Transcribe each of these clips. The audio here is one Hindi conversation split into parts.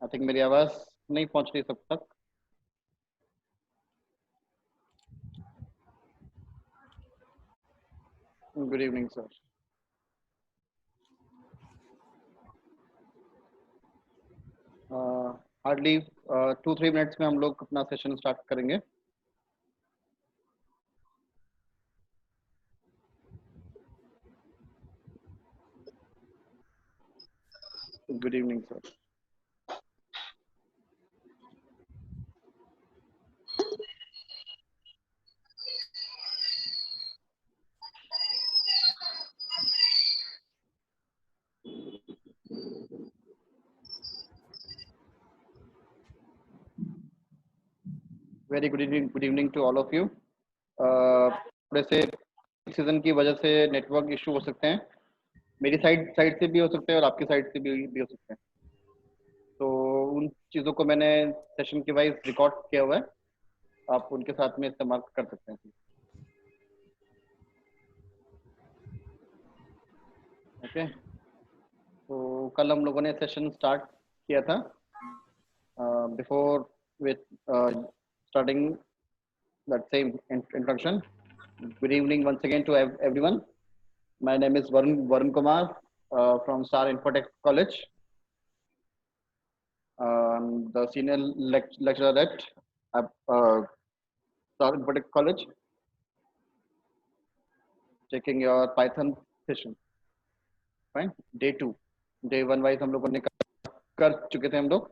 आई थिंक मेरी आवाज नहीं पहुंच रही सब तक। Good evening sir. Hardly 2-3 minutes में हम लोग अपना सेशन स्टार्ट करेंगे। Good evening sir. Very good evening to all of you. थोड़े से सीजन की वजह से नेटवर्क इशू हो सकते हैं, मेरी साइड साइड से भी हो सकते हैं और आपकी साइड से भी हो सकते हैं। तो उन चीज़ों को मैंने सेशन के वाइज रिकॉर्ड किया हुआ है, आप उनके साथ में इस्तेमाल कर सकते हैं। ओके, तो कल हम लोगों ने सेशन स्टार्ट किया था। Before with starting that same introduction. Good evening once again to everyone. My name is Varun Kumar from Star Infotech College. The senior lecturer at Star Infotech College, taking your Python session. Fine. Day 2, Day 1 wise हम लोगों ने कर चुके थे हम लोग।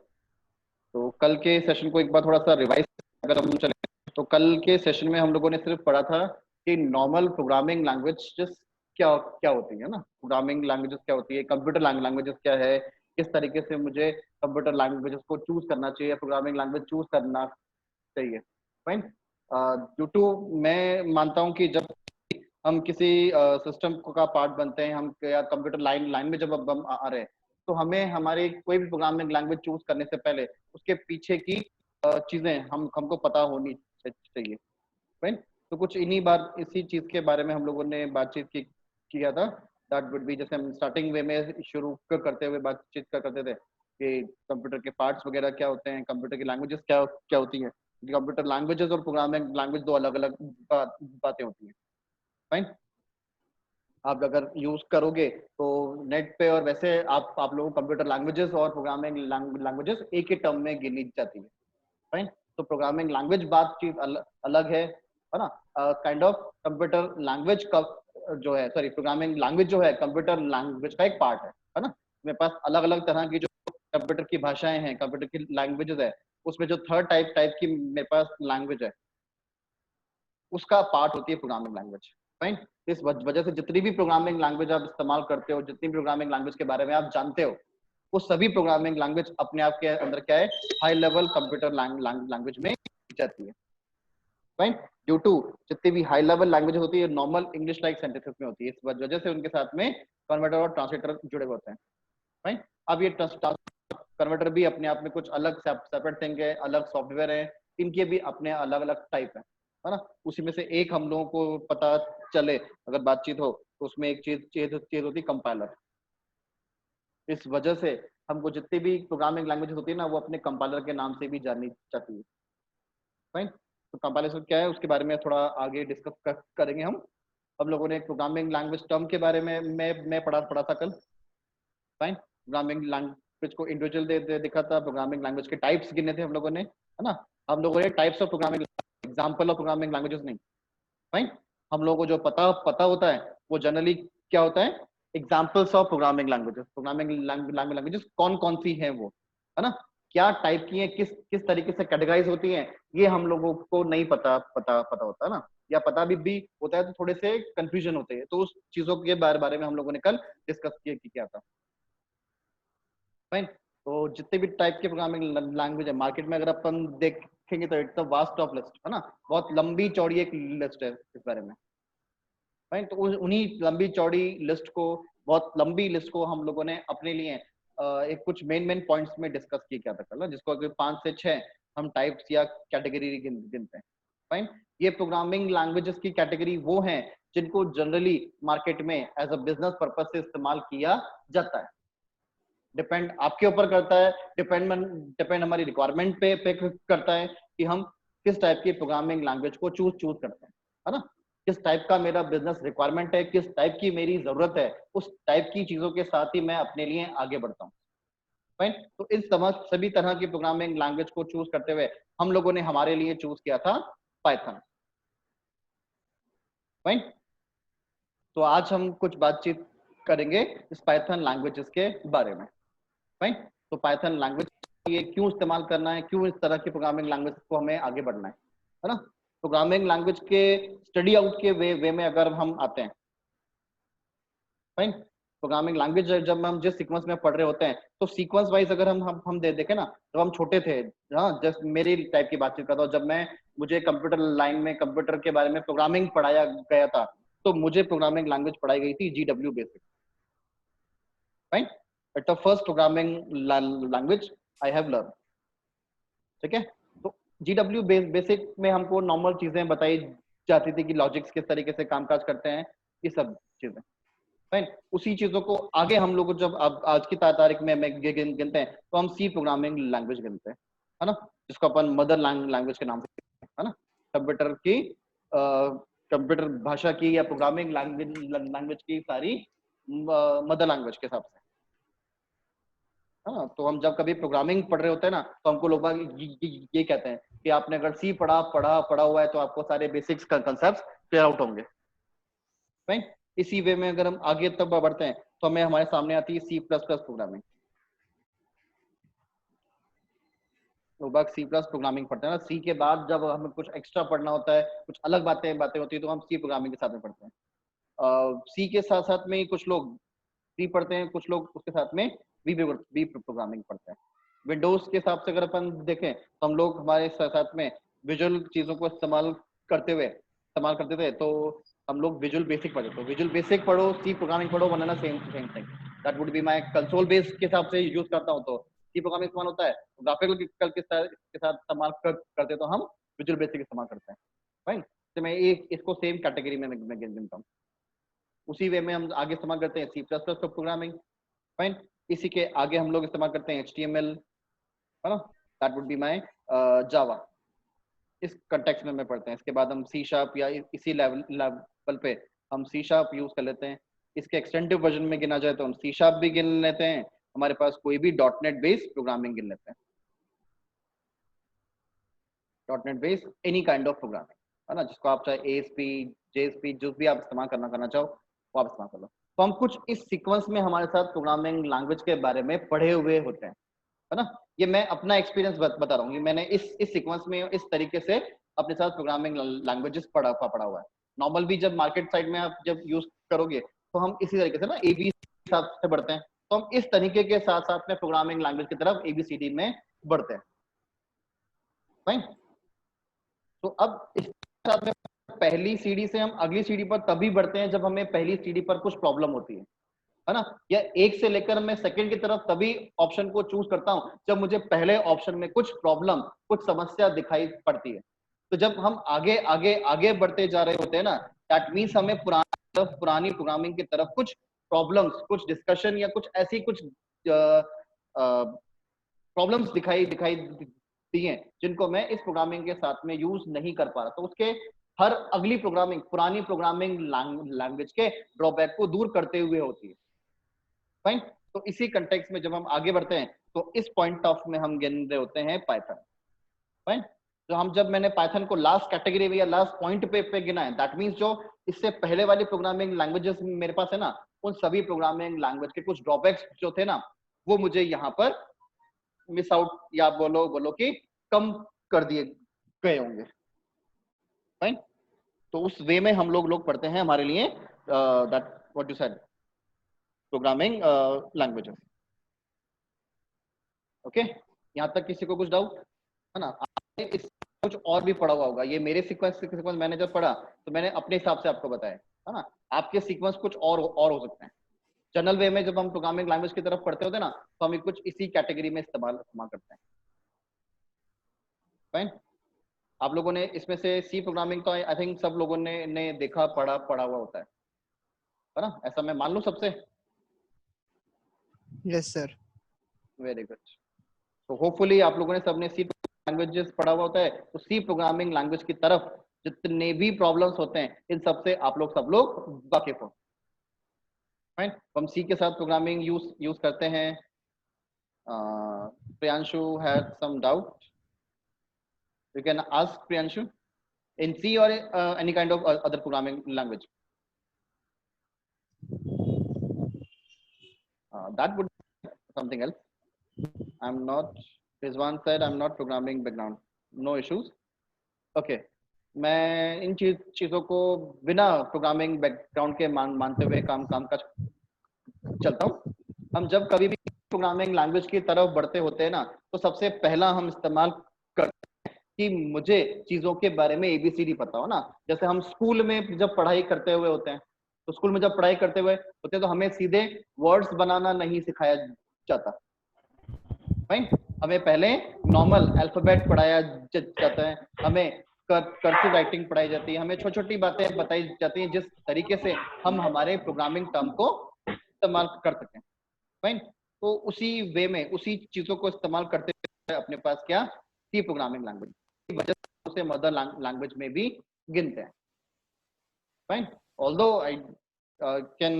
तो कल के सेशन को एक बार थोड़ा सा रिवाइज अगर हम चले, तो कल के सेशन में हम लोगों ने सिर्फ पढ़ा था कि नॉर्मल प्रोग्रामिंग लैंग्वेजेस क्या क्या होती है ना, प्रोग्रामिंग लैंग्वेजेस क्या होती है, कंप्यूटर लैंग्वेजेस क्या है, किस तरीके से मुझे कंप्यूटर लैंग्वेजेस को चूज करना चाहिए, प्रोग्रामिंग लैंग्वेज चूज करना चाहिए। फाइन। ड्यू टू मैं मानता हूँ कि जब हम किसी सिस्टम का पार्ट बनते हैं, हम या कंप्यूटर लाइन में जब हम आ रहे हैं, तो हमें हमारी कोई भी प्रोग्रामिंग लैंग्वेज चूज करने से पहले उसके पीछे की चीजें हमको पता होनी चाहिए। फाइन। तो कुछ इन्हीं बार इसी चीज के बारे में हम लोगों ने बातचीत किया था। दैट वुड बी, जैसे हम स्टार्टिंग वे में शुरू करते हुए बातचीत करते थे कि कंप्यूटर के पार्ट्स वगैरह क्या होते हैं, कंप्यूटर की लैंग्वेजेस क्या क्या होती हैं। कंप्यूटर लैंग्वेजेस और प्रोग्रामिंग लैंग्वेज दो अलग अलग बातें होती हैं। फाइन। आप अगर यूज करोगे तो नेट पे और वैसे आप लोगों को कंप्यूटर लैंग्वेजेस और प्रोग्रामिंग लैंग्वेजेस एक ही टर्म में गिनी जाती है। फाइन। तो प्रोग्रामिंग लैंग्वेज बात चीज अलग है ना। काइंड ऑफ कंप्यूटर लैंग्वेज का जो है, सॉरी, प्रोग्रामिंग लैंग्वेज जो है कंप्यूटर लैंग्वेज का एक पार्ट है ना। मेरे पास अलग अलग तरह की जो कंप्यूटर की भाषाएं हैं, कंप्यूटर की लैंग्वेजेस है, उसमें जो थर्ड टाइप की मेरे पास लैंग्वेज है, उसका पार्ट होती है प्रोग्रामिंग लैंग्वेज। फाइन। इस वजह से जितनी भी प्रोग्रामिंग लैंग्वेज आप इस्तेमाल करते हो, जितनी प्रोग्रामिंग लैंग्वेज के बारे में आप जानते हो, वो सभी प्रोग्रामिंग लैंग्वेज अपने आप के अंदर क्या है, हाई लेवल कंप्यूटर लैंग्वेज में जाती है। फाइन। ड्यू टू जितनी भी हाई लेवल लैंग्वेज होती है नॉर्मल इंग्लिश लाइक सेंटेंसेस में होती है, इस वजह से उनके साथ में कन्वर्टर और ट्रांसलेटर जुड़े होते हैं। फाइन। अब ये कन्वर्टर भी अपने आप में कुछ अलग सेपरेट थिंग है, अलग सॉफ्टवेयर है, इनके भी अपने अलग अलग टाइप है ना। उसी में से एक हम लोगों को पता चले अगर बातचीत हो तो उसमें एक चीज होती है कंपाइलर। इस वजह से हमको जितनी भी प्रोग्रामिंग लैंग्वेज होती है ना, वो अपने कंपाइलर के नाम से भी जानी जाती है। फाइन। तो कंपाइलेशन क्या है उसके बारे में थोड़ा आगे डिस्कस करेंगे हम लोगों ने प्रोग्रामिंग लैंग्वेज टर्म के बारे में मैं पढ़ा था कल। फाइन। प्रोग्रामिंग लैंग्वेज को इंडिविजुअल देखा था, प्रोग्रामिंग लैंग्वेज के टाइप्स गिने थे हम लोगों ने, है ना। हम लोगों ने types of programming, example of programming languages नहीं। फाइन। हम लोगों को जो पता होता है वो जनरली क्या होता है, examples of programming languages. Programming languages कौन कौन सी हैं वो, है ना, क्या टाइप की है, किस किस तरीके से कैटेगराइज होती हैं, ये हम लोगों को नहीं पता होता है ना, या पता भी होता है तो थोड़े से कंफ्यूजन होते हैं। तो उस चीजों के बारे में हम लोगों ने कल डिस्कस किया था। फाइन। तो जितने भी टाइप के प्रोग्रामिंग लैंग्वेज है मार्केट में, अगर अपन देखेंगे तो it's a vast of list, है ना, बहुत लंबी चौड़ी एक लिस्ट है इस बारे में। फाइन। तो उन्हीं लंबी चौड़ी लिस्ट को, बहुत लंबी लिस्ट को हम लोगों ने अपने लिए एक कुछ मेन पॉइंट्स में डिस्कस किया था कल, जिसको अगर 5 से 6 हम टाइप्स या कैटेगरी गिनते हैं। फाइन। ये प्रोग्रामिंग लैंग्वेजेस की कैटेगरी वो हैं जिनको जनरली मार्केट में एज अ बिजनेस पर्पज से इस्तेमाल किया जाता है। डिपेंड आपके ऊपर करता है, डिपेंड हमारी रिक्वायरमेंट पे करता है कि हम किस टाइप की प्रोग्रामिंग लैंग्वेज को चूज करते हैं, है ना। किस टाइप का मेरा बिजनेस रिक्वायरमेंट है, किस टाइप की मेरी जरूरत है, उस टाइप की चीजों के साथ ही मैं अपने लिए आगे बढ़ता हूँ। फाइन। तो इन सभी तरह की प्रोग्रामिंग लैंग्वेज को चूज करते हुए हम लोगों ने हमारे लिए चूज किया था पाइथन। फाइन। तो आज हम कुछ बातचीत करेंगे इस पाइथन लैंग्वेजेस के बारे में। फाइन। तो पाइथन लैंग्वेज ये क्यों इस्तेमाल करना है, क्यों इस तरह की प्रोग्रामिंग लैंग्वेज को हमें आगे बढ़ना है ना। प्रोग्रामिंग लैंग्वेज के स्टडी आउट के वे में अगर हम आते हैं, फाइन। प्रोग्रामिंग लैंग्वेज जब हम जिस सीक्वेंस में पढ़ रहे होते हैं, तो सीक्वेंस वाइज अगर हम देखें ना, जब हम छोटे थे, हाँ, जस्ट मेरी टाइप की बातचीत करता हूँ, जब मुझे कंप्यूटर लाइन में कंप्यूटर के बारे में प्रोग्रामिंग पढ़ाया गया था, तो मुझे प्रोग्रामिंग लैंग्वेज पढ़ाई गई थी GW basic. Fine. It's the first programming language I have learn. ठीक है। तो GW बेसिक में हमको नॉर्मल चीजें बताई जाती थी कि लॉजिक्स किस तरीके से कामकाज करते हैं, ये सब चीजें। फाइन। उसी चीजों को आगे हम लोग जब अब आज की तारीख में गिनते हैं, तो हम सी प्रोग्रामिंग लैंग्वेज गिनते हैं, है ना, जिसको अपन मदर लैंग्वेज के नाम से, है ना, कंप्यूटर की कंप्यूटर भाषा की या प्रोग्रामिंग लैंग्वेज की सारी मदर लैंग्वेज के हिसाब से। हाँ, तो हम जब कभी प्रोग्रामिंग पढ़ रहे होते हैं ना, तो हमको लोग ये कहते हैं कि आपने अगर सी पढ़ा हुआ है, तो आपको सारे बेसिक्स कंसेप्ट क्लियर आउट होंगे। राइट। इसी वे में अगर हम आगे तब बढ़ते हैं, तो हमें हमारे सामने आती है C++ प्रोग्रामिंग। लोग सी प्लस प्रोग्रामिंग पढ़ते हैं ना, सी के बाद जब हमें कुछ एक्स्ट्रा पढ़ना होता है, कुछ अलग बातें होती है, तो हम सी प्रोग्रामिंग के साथ में पढ़ते हैं। सी के साथ साथ में कुछ लोग सी पढ़ते हैं, कुछ लोग उसके साथ में वी प्रोग्रामिंग पढ़ते हैं। विंडोज के हिसाब से अगर अपन देखें, तो हम लोग हमारे साथ में विजुअल चीजों को इस्तेमाल करते थे, तो हम लोग विजुअल बेसिक पढ़े। तो विजुअल बेसिक पढ़ो, सी प्रोग्रामिंग पढ़ो, वरना same thing. That would be my console base के हिसाब से यूज करता हूँ, तो सी प्रोग्रामिंग इस्तेमाल होता है। ग्राफिकल के साथ इस्तेमाल करते, तो हम विजुअल बेसिक इस्तेमाल करते हैं। राइट। तो मैं इसको सेम कैटेगरी में गिनता हूँ। उसी वे में हम आगे इस्तेमाल करते हैं C++ प्रोग्रामिंग। फाइन। इसी के आगे हम लोग इस्तेमाल करते हैं HTML, है ना, दैट वुड बी माय जावा। इस कंटेक्स्ट में पढ़ते हैं। इसके बाद हम C# या इसी लेवल पे हम C# यूज कर लेते हैं। इसके एक्सटेंसिव वर्जन में गिना जाए तो हम C# भी गिन लेते हैं, हमारे पास कोई भी .NET बेस्ड प्रोग्रामिंग गिन लेते हैं। .Dot net based any kind of programming, है ना, जिसको आप चाहे ASP JSP जो भी आप इस्तेमाल करना चाहो, वो आप इस्तेमाल कर लो। तो हम कुछ इस सीक्वेंस में हमारे साथ प्रोग्रामिंग लैंग्वेज के बारे में पढ़े हुए होते हैं, है ना। ये मैं अपना एक्सपीरियंस बता रहा हूँ कि मैंने इस सीक्वेंस में इस तरीके से अपने साथ प्रोग्रामिंग लैंग्वेजेस पढ़ा हुआ है। नॉर्मल भी जब मार्केट साइड में आप जब यूज करोगे, तो हम इसी तरीके से ना AB हिसाब से बढ़ते हैं, तो हम इस तरीके के साथ साथ में प्रोग्रामिंग लैंग्वेज की तरफ ABCD में बढ़ते हैं। फाइन। तो अब इस साथ में पहली सीढ़ी से हम अगली सीढ़ी पर तभी बढ़ते हैं जब हमें पहली सीढ़ी पर कुछ प्रॉब्लम होती है ना, या एक से लेकर मैं सेकंड की तरफ तभी ऑप्शन को चूज करता हूं जब मुझे पहले ऑप्शन में कुछ प्रॉब्लम, कुछ समस्या दिखाई पड़ती है। तो जब हम आगे आगे आगे बढ़ते जा रहे होते हैं ना, दैट मीन्स हमें पुरानी प्रोग्रामिंग की तरफ कुछ प्रॉब्लम्स, कुछ डिस्कशन या कुछ ऐसी कुछ प्रॉब्लम्स दिखाई दी हैं, जिनको मैं इस प्रोग्रामिंग के साथ में यूज नहीं कर पा रहा। तो उसके हर अगली प्रोग्रामिंग पुरानी प्रोग्रामिंग लैंग्वेज के ड्रॉबैक को दूर करते हुए होती है। फाइन। तो इसी कंटेक्स्ट में जब हम आगे बढ़ते हैं, तो इस पॉइंट ऑफ में हम गिन रहे होते हैं पाइथन। फाइन। तो हम जब मैंने पाइथन को लास्ट कैटेगरी में या लास्ट पॉइंट पे गिना है, दैट मींस जो इससे पहले वाली प्रोग्रामिंग लैंग्वेजेस मेरे पास है ना, उन सभी प्रोग्रामिंग लैंग्वेज के कुछ ड्रॉबैक्स जो थे ना, वो मुझे यहाँ पर मिस आउट या बोलो कि कम कर दिए गए होंगे। फाइन। तो उस वे में हम लोग पढ़ते हैं हमारे लिए that what you said programming languages. Okay. यहाँ तक किसी को कुछ डाउट है ना? आपने इस कुछ और भी पढ़ा हुआ होगा। ये मेरे सीक्वेंस मैंने जब पढ़ा, तो मैंने अपने हिसाब से आपको बताया, है ना। आपके सीक्वेंस कुछ और हो सकते हैं। जनरल वे में जब हम प्रोग्रामिंग लैंग्वेज की तरफ पढ़ते होते हैं ना, तो हम कुछ इसी कैटेगरी में इस्तेमाल करते हैं। फाइन। आप लोगों ने इसमें से सी प्रोग्रामिंग तो आई थिंक सब लोगों ने देखा पढ़ा हुआ होता है ना? ऐसा मैं मान लूं सबसे? Yes sir. Very good. तो होपफुली आप लोगों ने सबने सी लैंग्वेजेस पढ़ा हुआ होता है, तो सी प्रोग्रामिंग लैंग्वेज की तरफ जितने भी प्रॉब्लम्स होते हैं इन सब से आप लोग सब लोग वाकिफ हो। फाइन, हम सी के साथ प्रोग्रामिंग यूज करते हैं। Priyanshu had some doubt, you can ask Priyanshu in C or any kind of other programming language. That would be something else. I'm not, Rizwan said I'm not programming background. No issues. Okay. मैं इन चीजों को बिना प्रोग्रामिंग बैकग्राउंड के मानते हुए काम का चलता हूँ। हम जब कभी भी प्रोग्रामिंग लैंग्वेज की तरफ बढ़ते होते हैं ना, तो सबसे पहला हम इस्तेमाल करते हैं कि मुझे चीजों के बारे में एबीसीडी पता हो ना। जैसे हम स्कूल में जब पढ़ाई करते हुए होते हैं, तो स्कूल में जब पढ़ाई करते हुए होते हैं तो हमें सीधे वर्ड्स बनाना नहीं सिखाया जाता। फाइन, हमें पहले नॉर्मल अल्फाबेट पढ़ाया जाता है, हमें कर्सिव राइटिंग पढ़ाई जाती है, हमें छोटी छोटी बातें बताई जाती हैं जिस तरीके से हम हमारे प्रोग्रामिंग टर्म को इस्तेमाल कर सकें। फाइन, तो उसी वे में उसी चीजों को इस्तेमाल करते हुए अपने पास क्या सी प्रोग्रामिंग लैंग्वेज की वजह से उसे मदर लैंग्वेज में भी गिनते हैं। Fine, although I can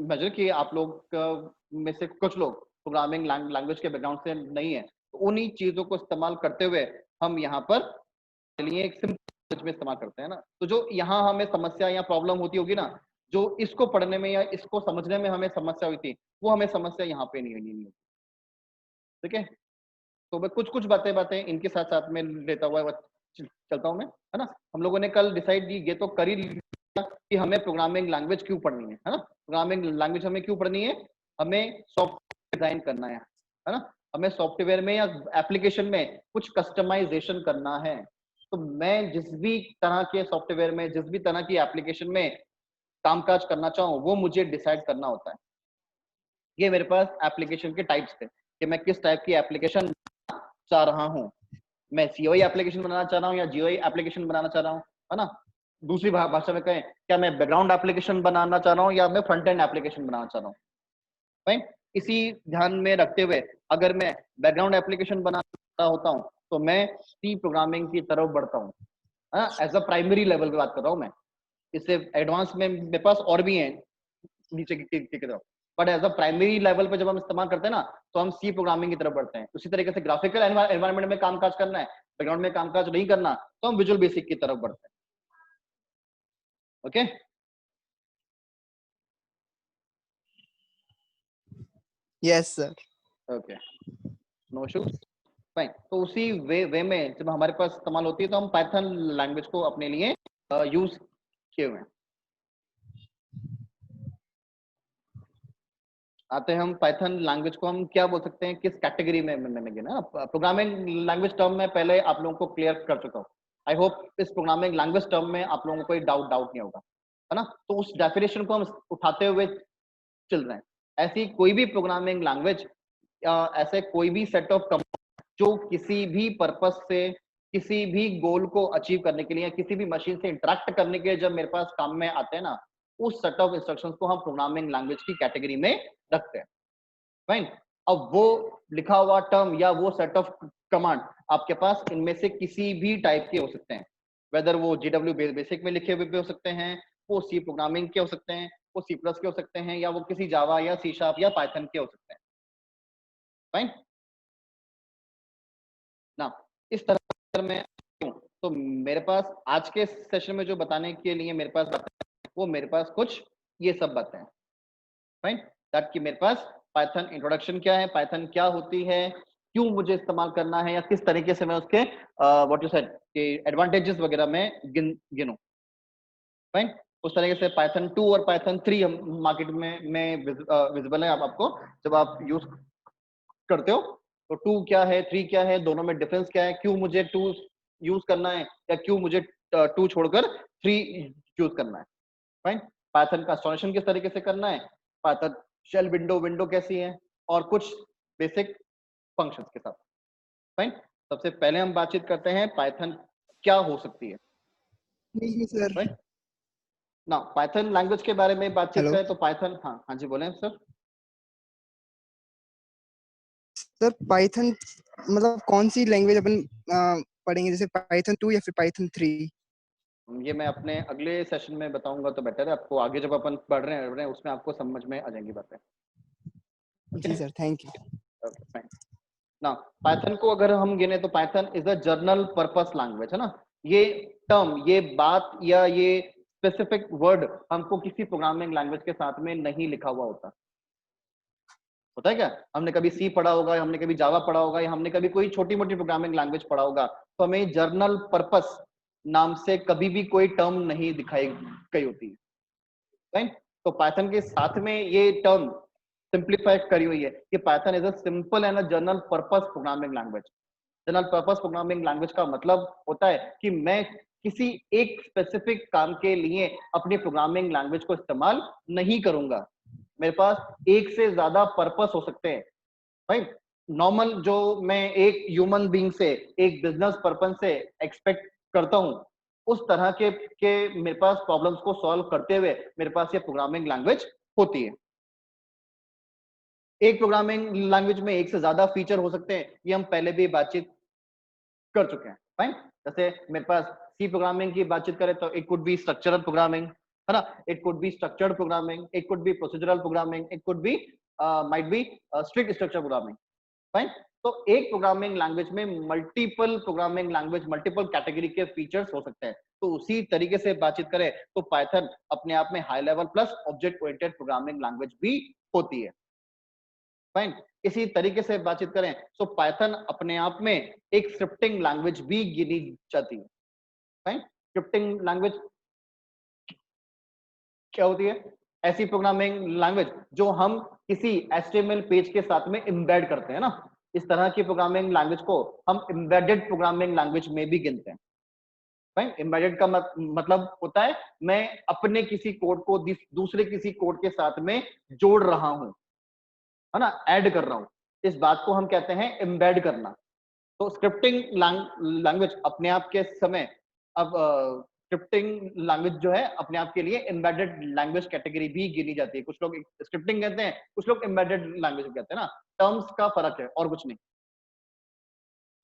measure कि आप लोग में से कुछ लोग प्रोग्रामिंग लैंग्वेज के बैकग्राउंड से नहीं है, तो उन्हीं चीजों को इस्तेमाल करते हुए हम यहाँ पर लिए एक सिंपल लैंग्वेज में इस्तेमाल करते हैं ना। तो जो यहाँ हमें समस्या या प्रॉब्लम होती होगी ना, जो इसको पढ़ने में या इसको समझने में हमें समस्या हुई थी, वो हमें समस्या यहाँ पे नहीं होगी। ठीक है, तो मैं कुछ कुछ बातें इनके साथ साथ में लेता हुआ चलता हूँ मैं, है ना। हम लोगों ने कल डिसाइड ये तो कर ही लिया कि हमें प्रोग्रामिंग लैंग्वेज क्यों पढ़नी है ना। प्रोग्रामिंग लैंग्वेज हमें क्यों पढ़नी है, हमें सॉफ्टवेयर डिजाइन करना है ना। हमें सॉफ्टवेयर में या एप्लीकेशन में कुछ कस्टमाइजेशन करना है। तो मैं जिस भी तरह के सॉफ्टवेयर में, जिस भी तरह की एप्लीकेशन में कामकाज करना चाहूँ, वो मुझे डिसाइड करना होता है। ये मेरे पास एप्लीकेशन के टाइप्स थे कि मैं किस टाइप की एप्लीकेशन चाह रहा हूँ। मैं सीओई एप्लीकेशन बनाना चाह रहा हूँ या जीओई एप्लीकेशन बनाना चाह रहा हूँ, है ना। दूसरी भाषा में कहें, क्या मैं बैकग्राउंड एप्लीकेशन बनाना चाह रहा हूँ या मैं फ्रंट एंड एप्लीकेशन बनाना चाह रहा हूँ। फाइन, इसी ध्यान में रखते हुए अगर मैं बैकग्राउंड एप्लीकेशन बनाना होता हूँ तो मैं सी प्रोग्रामिंग की तरफ बढ़ता हूँ, एज अ प्राइमरी लेवल की बात कर रहा हूँ मैं। इससे एडवांस में मेरे पास और भी हैं नीचे की तरफ, but as a primary level पे जब हम इस्तेमाल करते हैं ना, तो हम सी प्रोग्रामिंग की तरफ बढ़ते हैं। उसी तरीके से ग्राफिकल एनवायरनमेंट में कामकाज करना है, बैकग्राउंड में कामकाज नहीं करना, तो हम विजुअल बेसिक की तरफ बढ़ते हैं। Okay, yes sir. Okay, no issues. Fine, तो उसी वे में जब हमारे पास इस्तेमाल होती है तो हम पाइथन लैंग्वेज को अपने लिए यूज किए हुए हैं। आते हैं हम पाइथन लैंग्वेज को हम क्या बोल सकते हैं, किस कैटेगरी में गिना। प्रोग्रामिंग लैंग्वेज टर्म में पहले आप लोगों को क्लियर कर चुका हूँ। आई होप इस प्रोग्रामिंग लैंग्वेज टर्म में आप लोगों को कोई डाउट नहीं होगा, है ना। तो उस डेफिनेशन को हम उठाते हुए चल रहे हैं। ऐसी कोई भी प्रोग्रामिंग लैंग्वेज, ऐसे कोई भी सेट ऑफ कमांड जो किसी भी पर्पस से, किसी भी गोल को अचीव करने के लिए, किसी भी मशीन से इंटरेक्ट करने के लिए जब मेरे पास काम में आते हैं ना, उस सेट ऑफ इंस्ट्रक्शंस को हम प्रोग्रामिंग लैंग्वेज की कैटेगरी में रखते हैं। फाइन, अब वो लिखा हुआ टर्म या वो सेट ऑफ कमांड आपके पास इनमें से किसी भी टाइप के हो सकते हैं, वेदर वो GW बेसिक में लिखे हुए भी हो सकते हैं, वो सी प्रोग्रामिंग के हो सकते हैं, वो C+ के हो सकते हैं, या वो किसी जावा या C# या पाइथन के हो सकते हैं। फाइन ना, इस तरह में तो मेरे पास आज के सेशन में जो बताने के लिए मेरे पास बातें, वो मेरे पास कुछ ये सब बातें हैं। फाइन, दैट कि मेरे पास पाइथन इंट्रोडक्शन क्या है, पाइथन क्या होती है, क्यों मुझे इस्तेमाल करना है, या किस तरीके से मैं उसके व्हाट यू सेड के एडवांटेजेस वगैरह में गिनूं। फाइन, उस तरीके से पाइथन 2 और पाइथन 3 हम मार्केट में विजिबल है आपको जब आप यूज करते हो। तो 2 क्या है, 3 क्या है, दोनों में डिफरेंस क्या है, क्यों मुझे 2 यूज करना है या क्यों मुझे 2 छोड़कर 3 यूज करना है। फाइन, पाइथन का इंस्टॉलेशन किस तरीके से करना है, पाइथन शेल विंडो कैसी है, और कुछ बेसिक फंक्शंस के साथ। फाइन, सबसे पहले हम बातचीत करते हैं पाइथन क्या हो सकती है। सर राइट ना, पाइथन लैंग्वेज के बारे में बातचीत हेलो करें तो पाइथन, हाँ हाँ जी बोलें सर। सर पाइथन मतलब कौन सी लैंग्वेज अपन पढ़ेंगे, जैसे पाइथन 2 या फिर पाइथन 3? ये मैं अपने अगले सेशन में बताऊंगा तो बेटर है, आपको आगे जब अपन पढ़ रहे हैं उसमें आपको समझ में आ जाएंगी बातें। जी sir, thank you. Okay fine. ना पाइथन को अगर हम गिने तो Python is a general purpose language, है ना। ये टर्म, ये बात या ये स्पेसिफिक वर्ड हमको किसी प्रोग्रामिंग लैंग्वेज के साथ में नहीं लिखा हुआ होता। होता है क्या, हमने कभी सी पढ़ा होगा, हमने कभी जावा पढ़ा होगा, या हमने कभी कोई छोटी मोटी प्रोग्रामिंग लैंग्वेज पढ़ा होगा, तो हमें जर्नल पर्पस नाम से कभी भी कोई टर्म नहीं दिखाई गई होती है, राइट। तो पाइथन के साथ में ये टर्म सिंप्लीफाई करी हुई है कि Python is a simple and a general purpose programming language. General purpose programming language का मतलब होता है कि मैं किसी एक स्पेसिफिक काम के लिए अपनी प्रोग्रामिंग लैंग्वेज को इस्तेमाल नहीं करूंगा। मेरे पास एक से ज्यादा पर्पस हो सकते हैं, राइट। नॉर्मल जो मैं एक ह्यूमन बीइंग से, एक बिजनेस पर्पस से एक्सपेक्ट करता हूं, उस तरह के मेरे पास प्रॉब्लम्स को सॉल्व करते हुए मेरे पास ये प्रोग्रामिंग लैंग्वेज होती है। एक प्रोग्रामिंग लैंग्वेज में एक से ज्यादा फीचर हो सकते हैं, ये हम पहले भी बातचीत कर चुके हैं, फाइन। जैसे मेरे पास सी प्रोग्रामिंग की बातचीत करें तो it could be structural programming, है ना, it could be structured programming, it could be procedural programming, it could be might be strict structure programming, fine. तो एक प्रोग्रामिंग लैंग्वेज में multiple programming language, multiple category के फीचर्स हो सकते हैं। तो उसी तरीके से बातचीत करें तो पाइथन अपने आप में high level plus object oriented programming language भी होती है, फाइन। इसी तरीके से बातचीत करें तो पाइथन अपने आप में एक स्क्रिप्टिंग लैंग्वेज भी गिनी जाती है, फाइन। स्क्रिप्टिंग लैंग्वेज क्या होती है? ऐसी प्रोग्रामिंग लैंग्वेज जो हम किसी एचटीएमएल पेज के साथ में एम्बेड करते हैं ना, इस तरह की प्रोग्रामिंग लैंग्वेज को हम एम्बेडेड प्रोग्रामिंग लैंग्वेज में भी गिनते हैं, फाइन। एम्बेडेड का मतलब होता है मैं अपने किसी कोड को दूसरे किसी कोड के साथ में जोड़ रहा हूं, है ना, ऐड कर रहा हूं। इस बात को हम कहते हैं एम्बेड करना। तो स्क्रिप्टिंग लैंग्वेज अपने आप के समय, अब स्क्रिप्टिंग लैंग्वेज जो है अपने आप के लिए एम्बेडेड लैंग्वेज कैटेगरी भी गिनी जाती है। कुछ लोग स्क्रिप्टिंग कहते हैं, कुछ लोग एम्बेडेड लैंग्वेज कहते हैं ना, टर्म्स का फर्क है और कुछ नहीं।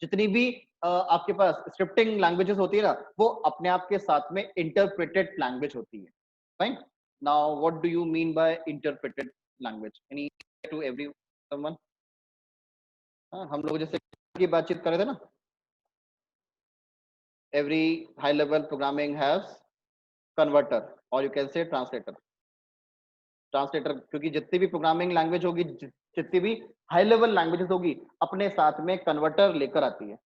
जितनी भी आपके पास स्क्रिप्टिंग लैंग्वेजेस होती है ना, वो अपने आप के साथ में इंटरप्रेटेड लैंग्वेज होती है, fine. Now what do you mean by interpreted language? Any two every someone? हम लोग जैसे की बातचीत कर रहे थे ना, every high level programming has converter or you can say translator, क्योंकि जितनी भी प्रोग्रामिंग लैंग्वेज होगी, जितनी भी हाई लेवल लैंग्वेजेस होगी, अपने साथ में कन्वर्टर लेकर आती है,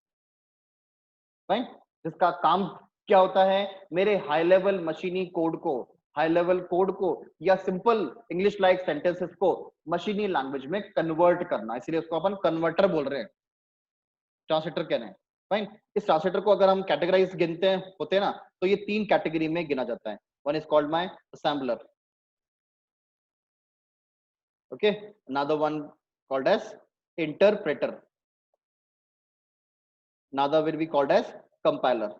राइट। जिसका काम क्या होता है, मेरे हाई लेवल मशीनी कोड को, हाई लेवल कोड को या सिंपल इंग्लिश लाइक सेंटेंसेस को मशीनी लैंग्वेज में कन्वर्ट करना, इसलिए उसको अपन कन्वर्टर बोल रहे हैं, ट्रांसलेटर कह रहे हैं, फाइन। इस ट्रांसलेटर को अगर हम कैटेगराइज गिनते हैं होते हैं ना, तो ये 3 कैटेगरी में गिना जाता है। One is called my assembler, okay, another one called as interpreter, another will be called as compiler.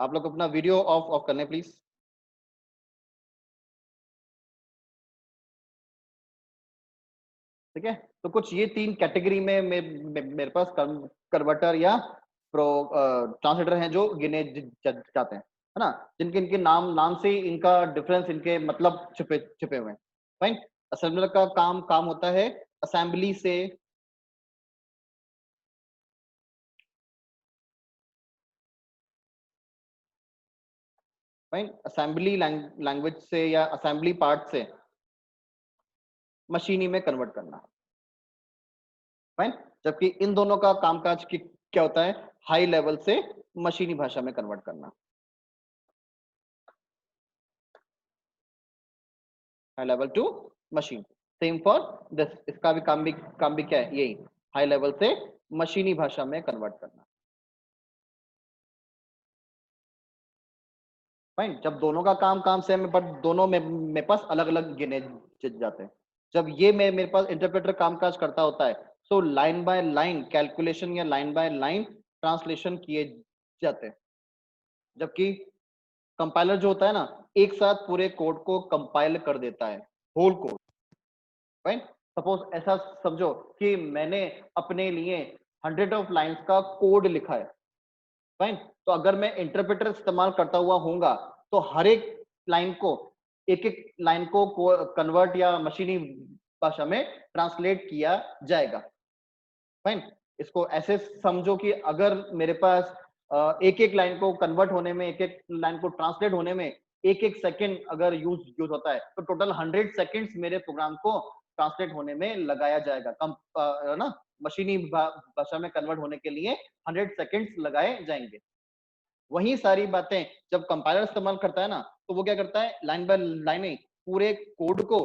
आप लोग अपना वीडियो ऑफ ऑफ करने प्लीज। ठीक है, तो कुछ ये 3 कैटेगरी में मेरे पास कन्वर्टर या प्रो ट्रांसलेटर हैं जो गिने जाते हैं, है ना, जिनके इनके नाम नाम से इनका डिफरेंस, इनके मतलब छिपे छिपे हुए हैं, फाइन। असेंबलर का काम काम होता है असेंबली से, फाइन, असेंबली लैंग्वेज से या असेंबली पार्ट से मशीनी में कन्वर्ट करना, फाइन। जबकि इन दोनों का कामकाज क्या होता है, हाई लेवल से मशीनी भाषा में कन्वर्ट करना, high level to machine. Same for this, इसका भी काम भी क्या है, यही हाई लेवल से मशीनी भाषा में कन्वर्ट करना, फाइन। जब दोनों का काम काम सेम है, बट दोनों में मेरे पास अलग अलग गिने जाते हैं। जब ये मेरे पास इंटरप्रेटर कामकाज करता होता है, so line by line calculation या लाइन बाय लाइन ट्रांसलेशन किए जाते हैं। जबकि कंपाइलर जो होता है ना, एक साथ पूरे कोड को कंपाइल कर देता है, होल कोड, राइट। सपोज ऐसा समझो कि मैंने अपने लिए 100 ऑफ लाइंस का कोड लिखा है, फाइन। तो अगर मैं इंटरप्रेटर इस्तेमाल करता हुआ होऊंगा तो हर एक लाइन को, एक एक लाइन को कन्वर्ट या मशीनी भाषा में ट्रांसलेट किया जाएगा, फाइन। इसको ऐसे समझो कि अगर मेरे पास एक एक लाइन को कन्वर्ट होने में, एक एक लाइन को ट्रांसलेट होने में एक एक सेकंड अगर यूज होता है, तो टोटल 100 सेकंड्स मेरे प्रोग्राम को ट्रांसलेट होने में लगाया जाएगा। कम ना मशीनी भाषा में कन्वर्ट होने के लिए 100 सेकंड्स लगाए जाएंगे। वही सारी बातें जब कंपाइलर इस्तेमाल करता है ना, तो वो क्या करता है, लाइन बाय लाइन ही पूरे कोड को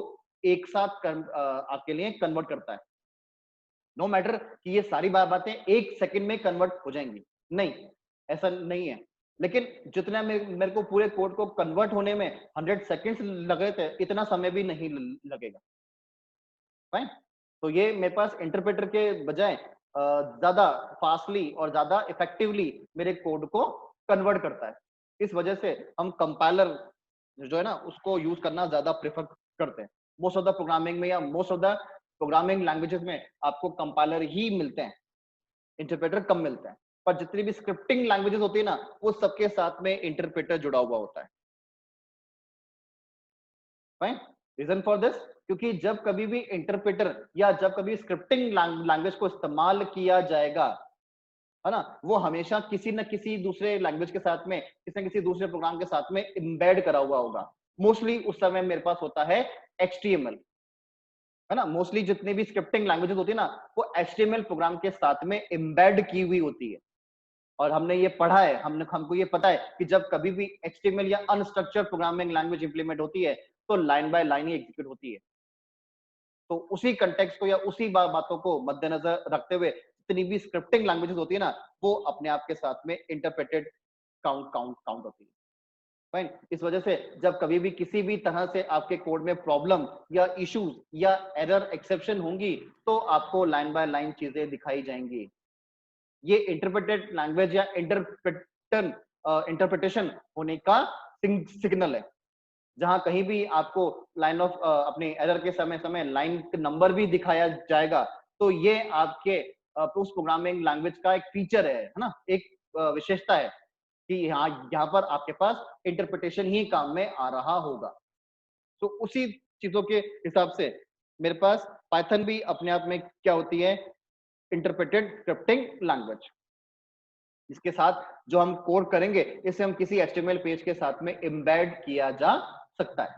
एक साथ आपके लिए कन्वर्ट करता है। नो मैटर कि ये सारी बातें एक सेकंड में कन्वर्ट हो जाएंगी, नहीं, ऐसा नहीं है। लेकिन जितना मेरे को पूरे कोड को कन्वर्ट होने में 100 सेकंड्स लगे थे, इतना समय भी नहीं लगेगा, फाइन। तो ये मेरे पास इंटरप्रेटर के बजाय ज्यादा फास्टली और ज्यादा इफेक्टिवली मेरे कोड को कन्वर्ट करता है। इस वजह से हम कंपाइलर जो है ना, उसको यूज करना ज्यादा प्रेफर करते हैं। मोस्ट ऑफ द प्रोग्रामिंग में या most of the programming languages में आपको कंपाइलर ही मिलते हैं, इंटरप्रेटर कम मिलते हैं। पर जितनी भी स्क्रिप्टिंग लैंग्वेजेस होती है ना, वो सबके साथ में इंटरप्रेटर जुड़ा हुआ होता है, फाइन। रीजन फॉर दिस, क्योंकि जब कभी भी इंटरप्रेटर या जब कभी स्क्रिप्टिंग लैंग्वेज को इस्तेमाल किया जाएगा, है ना, वो हमेशा किसी न किसी दूसरे लैंग्वेज के साथ में, किसी न किसी दूसरे प्रोग्राम के साथ में एम्बेड करा हुआ होगा। मोस्टली उस समय मेरे पास होता है HTML, है ना। मोस्टली जितनी भी स्क्रिप्टिंग लैंग्वेजेस होती है ना, वो HTML प्रोग्राम के साथ में एम्बेड की हुई होती है। और हमने ये पढ़ा है, हमको ये पता है कि जब कभी भी HTML या अनस्ट्रक्चर्ड प्रोग्रामिंग लैंग्वेज इंप्लीमेंट होती है, तो line by line he execute होती है। तो उसी कंटेक्स्ट को या उसी बातों को मद्देनजर रखते हुए जितनी भी स्क्रिप्टिंग लैंग्वेजेस होती है ना, वो अपने आप के साथ में इंटरप्रेटेड काउंट होती है, फाइन। इस वजह से जब कभी भी किसी भी तरह से आपके कोड में प्रॉब्लम या इश्यूज या एरर एक्सेप्शन होंगी, तो आपको लाइन बाय लाइन चीजें दिखाई जाएंगी। ये इंटरप्रेटेड लैंग्वेज या इंटरप्रिटेशन होने का सिग्नल है। जहां कहीं भी आपको लाइन ऑफ अपने एरर के समय समय लाइन नंबर भी दिखाया जाएगा, तो ये आपके उस प्रोग्रामिंग लैंग्वेज का एक फीचर है ना, एक विशेषता है कि यहाँ पर आपके पास इंटरप्रिटेशन ही काम में आ रहा होगा। तो उसी चीजों के हिसाब से मेरे पास पाइथन भी अपने आप में क्या होती है, इंटरप्रेटेड स्क्रिप्टिंग लैंग्वेज। इसके साथ जो हम कोड करेंगे, इसे हम किसी HTML पेज के साथ में एम्बेड किया जा सकता है।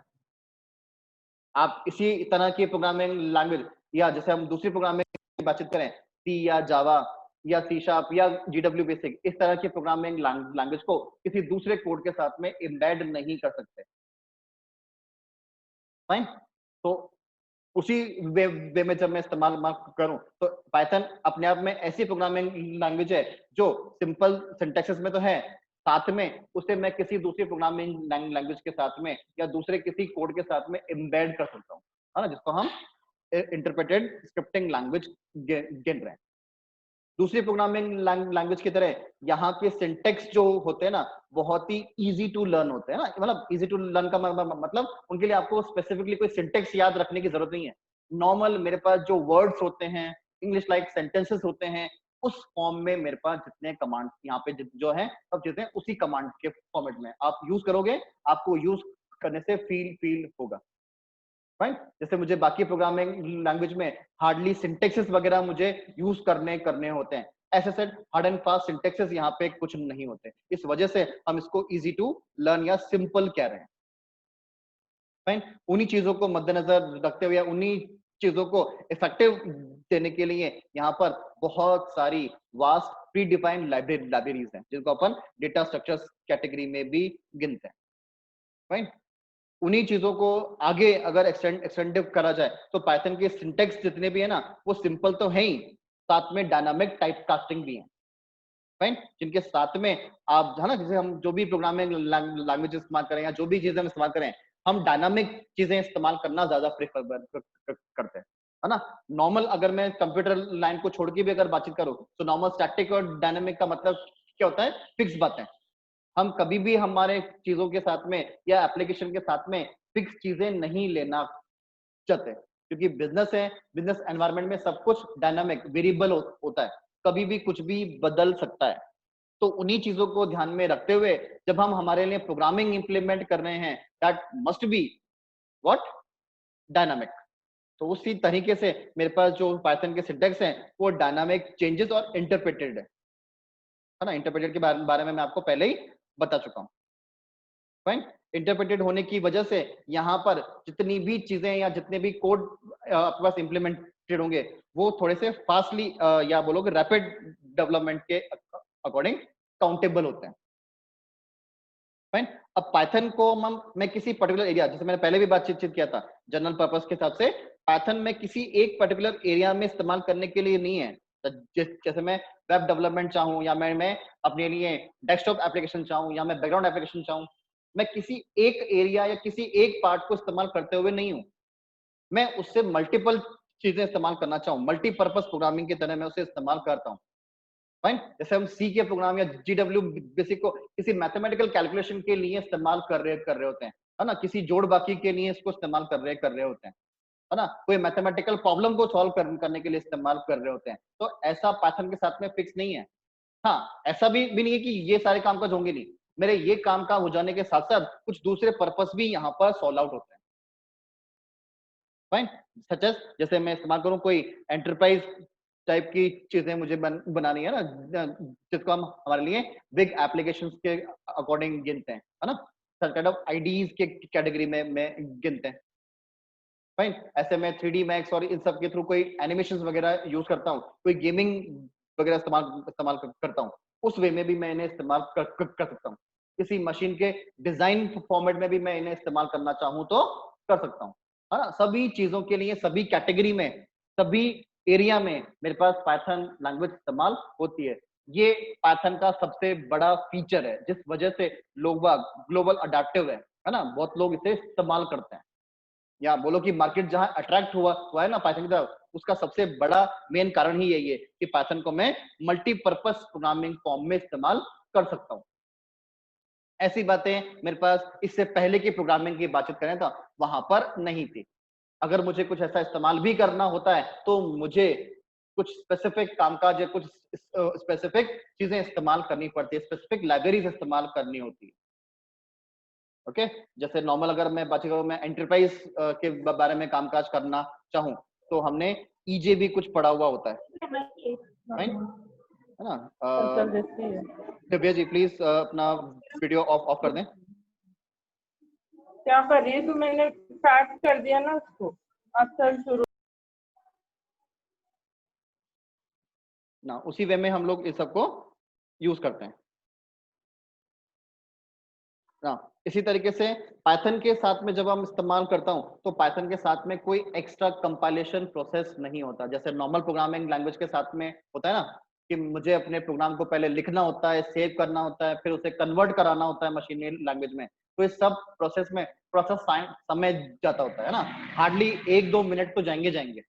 आप इसी तरह की प्रोग्रामिंग लैंग्वेज या जैसे हम दूसरी प्रोग्रामिंग की बातचीत करें, सी या जावा या सी शार्प या GW बेसिक, इस तरह की प्रोग्रामिंग लैंग्वेज को किसी दूसरे कोड के साथ में एम्बेड नहीं कर सकते, फाइन। तो उसी वे में जब मैं इस्तेमाल करूं, तो पाइथन अपने आप में ऐसी प्रोग्रामिंग लैंग्वेज है जो सिंपल सिंटैक्सेस में तो है, साथ में उसे मैं किसी दूसरी प्रोग्रामिंग लैंग्वेज के साथ में या दूसरे किसी कोड के साथ में एम्बेड कर सकता हूँ, है ना, जिसको हम इंटरप्रेटेड स्क्रिप्टिंग लैंग्वेज गिन रहे हैं। दूसरी प्रोग्रामिंग लैंग्वेज की तरह यहाँ के सिंटेक्स जो होते हैं ना, बहुत ही इजी टू लर्न होते हैं ना। मतलब इजी टू लर्न का मतलब उनके लिए आपको स्पेसिफिकली कोई सिंटेक्स याद रखने की जरूरत नहीं है। नॉर्मल मेरे पास जो वर्ड्स होते हैं, इंग्लिश लाइक सेंटेंसेस होते हैं, उस फॉर्म में मेरे पास जितने कमांड यहाँ पे जो है सब चीजें उसी कमांड के फॉर्मेट में आप यूज करोगे, आपको यूज करने से फील होगा, फाइन। जैसे मुझे बाकी प्रोग्रामिंग लैंग्वेज में हार्डली सिंटेक्सेस वगैरह मुझे यूज करने होते हैं, ऐसे set hard and fast syntaxes यहाँ पे कुछ नहीं होते। इस वजह से हम इसको इजी टू लर्न या सिंपल कह रहे हैं, फाइन। उन्हीं चीजों को मद्देनजर रखते हुए, उन्हीं चीजों को इफेक्टिव देने के लिए यहाँ पर बहुत सारी वास्ट प्री डिफाइंड लाइब्रेरीज हैं, जिनको अपन डेटा स्ट्रक्चर्स कैटेगरी में भी गिनते हैं, फाइन। उन्हीं चीजों को आगे अगर एक्सटेंड करा जाए, तो पाइथन के सिंटेक्स जितने भी है ना, वो सिंपल तो है ही, साथ में डायनामिक टाइप कास्टिंग भी है, फाइन। जिनके साथ में आप है ना, जैसे हम जो भी प्रोग्रामिंग लैंग्वेज इस्तेमाल करें या जो भी चीजें हम इस्तेमाल करें, हम डायनामिक चीजें इस्तेमाल करना ज्यादा प्रेफर करते हैं, है ना। नॉर्मल अगर मैं कंप्यूटर लाइन को छोड़ के भी अगर बातचीत करूं, तो नॉर्मल स्टैटिक और डायनामिक का मतलब क्या होता है, फिक्स बातें। हम कभी भी हमारे चीजों के साथ में या एप्लीकेशन के साथ में फिक्स चीजें नहीं लेना चाहते। क्योंकि बिजनेस है, बिजनेस एनवायरनमेंट में सब कुछ डायनामिक वेरिएबल होता है, कभी भी कुछ भी बदल सकता है। तो उन्हीं चीजों को ध्यान में रखते हुए जब हम हमारे लिए प्रोग्रामिंग इंप्लीमेंट कर रहे हैं, that must be what, dynamic. तो उसी तरीके से मेरे पास जो पाइथन के सिंटैक्स हैं वो डायनामिक, चेंजेस और इंटरप्रेटेड है ना। इंटरप्रेटेड के बारे में मैं आपको पहले ही बता चुका हूँ। फाइन। इंटरप्रेटेड होने की वजह से यहाँ पर जितनी भी चीजें या जितने भी कोड आपके पास इंप्लीमेंटेड होंगे वो थोड़े से फास्टली या बोलोगे रैपिड डेवलपमेंट के अकॉर्डिंग काउंटेबल होते हैं। फाइन। अब पाइथन को मैं किसी पर्टिकुलर एरिया, जैसे मैंने पहले भी बातचीत किया था, जनरल पर्पस के हिसाब से पाइथन में किसी एक पर्टिकुलर एरिया में इस्तेमाल करने के लिए नहीं है। जैसे मैं वेब डेवलपमेंट चाहूँ या मैं अपने लिए डेस्कटॉप एप्लीकेशन चाहूँ या मैं बैकग्राउंड एप्लीकेशन चाहूँ, मैं किसी एक एरिया या किसी एक पार्ट को इस्तेमाल करते हुए नहीं हूँ, मैं उससे मल्टीपल चीजें इस्तेमाल करना चाहूँ, मल्टीपर्पज प्रोग्रामिंग की तरह मैं उसे इस्तेमाल करता हूँ। फाइन। जैसे हम सी के प्रोग्राम या GW बेसिक को किसी मैथमेटिकल कैलकुलेशन के लिए इस्तेमाल कर रहे होते हैं, है ना, किसी जोड़ बाकी के लिए इसको इस्तेमाल कर रहे होते हैं, है ना, कोई मैथमेटिकल प्रॉब्लम को सॉल्व करने के लिए इस्तेमाल कर रहे होते हैं। तो ऐसा पाइथन के साथ में फिक्स नहीं है। हाँ, ऐसा भी नहीं है कि ये सारे काम काज होंगे नहीं, मेरे ये काम का हो जाने के साथ साथ कुछ दूसरे पर्पस भी यहाँ पर सॉल्व आउट होते हैं। फाइन। सच एज जैसे मैं इस्तेमाल करूँ कोई एंटरप्राइज टाइप की चीजें मुझे बनानी है ना, जिसको हम हमारे लिए बिग एप्लीकेशंस के अकॉर्डिंग गिनते हैं, है ना, सच काइंड ऑफ आईडीज के कैटेगरी में गिनते हैं। फाइन। ऐसे में 3D मैक्स और इन सब के थ्रू कोई एनिमेशंस वगैरह यूज करता हूँ, कोई गेमिंग वगैरह इस्तेमाल करता हूँ, उस वे में भी मैं इन्हें इस्तेमाल कर सकता हूँ। किसी मशीन के डिजाइन फॉर्मेट में भी मैं इन्हें इस्तेमाल करना चाहूँ तो कर सकता हूँ, है ना। सभी चीजों के लिए, सभी कैटेगरी में, सभी एरिया में मेरे पास पाइथन लैंग्वेज इस्तेमाल होती है। ये पाइथन का सबसे बड़ा फीचर है जिस वजह से लोग ग्लोबल अडेप्टिव है ना, बहुत लोग इसे इस्तेमाल करते हैं, या बोलो कि मार्केट जहां अट्रैक्ट हुआ है ना पाइथन की तरफ, उसका सबसे बड़ा मेन कारण ही यही है कि पाइथन को मैं मल्टीपर्पज प्रोग्रामिंग फॉर्म में इस्तेमाल कर सकता हूँ। ऐसी बातें मेरे पास इससे पहले की प्रोग्रामिंग की बातचीत करें तो वहां पर नहीं थी। अगर मुझे कुछ ऐसा इस्तेमाल भी करना होता है तो मुझे कुछ स्पेसिफिक कामकाज या कुछ स्पेसिफिक चीजें इस्तेमाल करनी पड़ती है, स्पेसिफिक लाइब्रेरीज इस्तेमाल करनी होती है। ओके। जैसे नॉर्मल अगर मैं बात करूं, मैं एंटरप्राइज के बारे में कामकाज करना चाहूं तो हमने ईजे भी कुछ पढ़ा हुआ होता है, राइट, है ना। दिव्या जी प्लीज अपना वीडियो ऑफ कर दें। क्या कर रही है तू? मैंने स्टार्ट कर दिया ना उसको, अब चल शुरू ना, उसी वे में हम लोग इस सबको यूज करते हैं ना। इसी तरीके से पाइथन के साथ में जब हम इस्तेमाल करता हूं तो पाइथन के साथ में कोई एक्स्ट्रा कंपाइलेशन प्रोसेस नहीं होता, जैसे नॉर्मल प्रोग्रामिंग लैंग्वेज के साथ में होता है ना कि मुझे अपने प्रोग्राम को पहले लिखना होता है, सेव करना होता है, फिर उसे कन्वर्ट कराना होता है मशीन लैंग्वेज में। तो इस सब प्रोसेस में प्रोसेस समय जाता होता है ना, हार्डली 1-2 मिनट तो जाएंगे।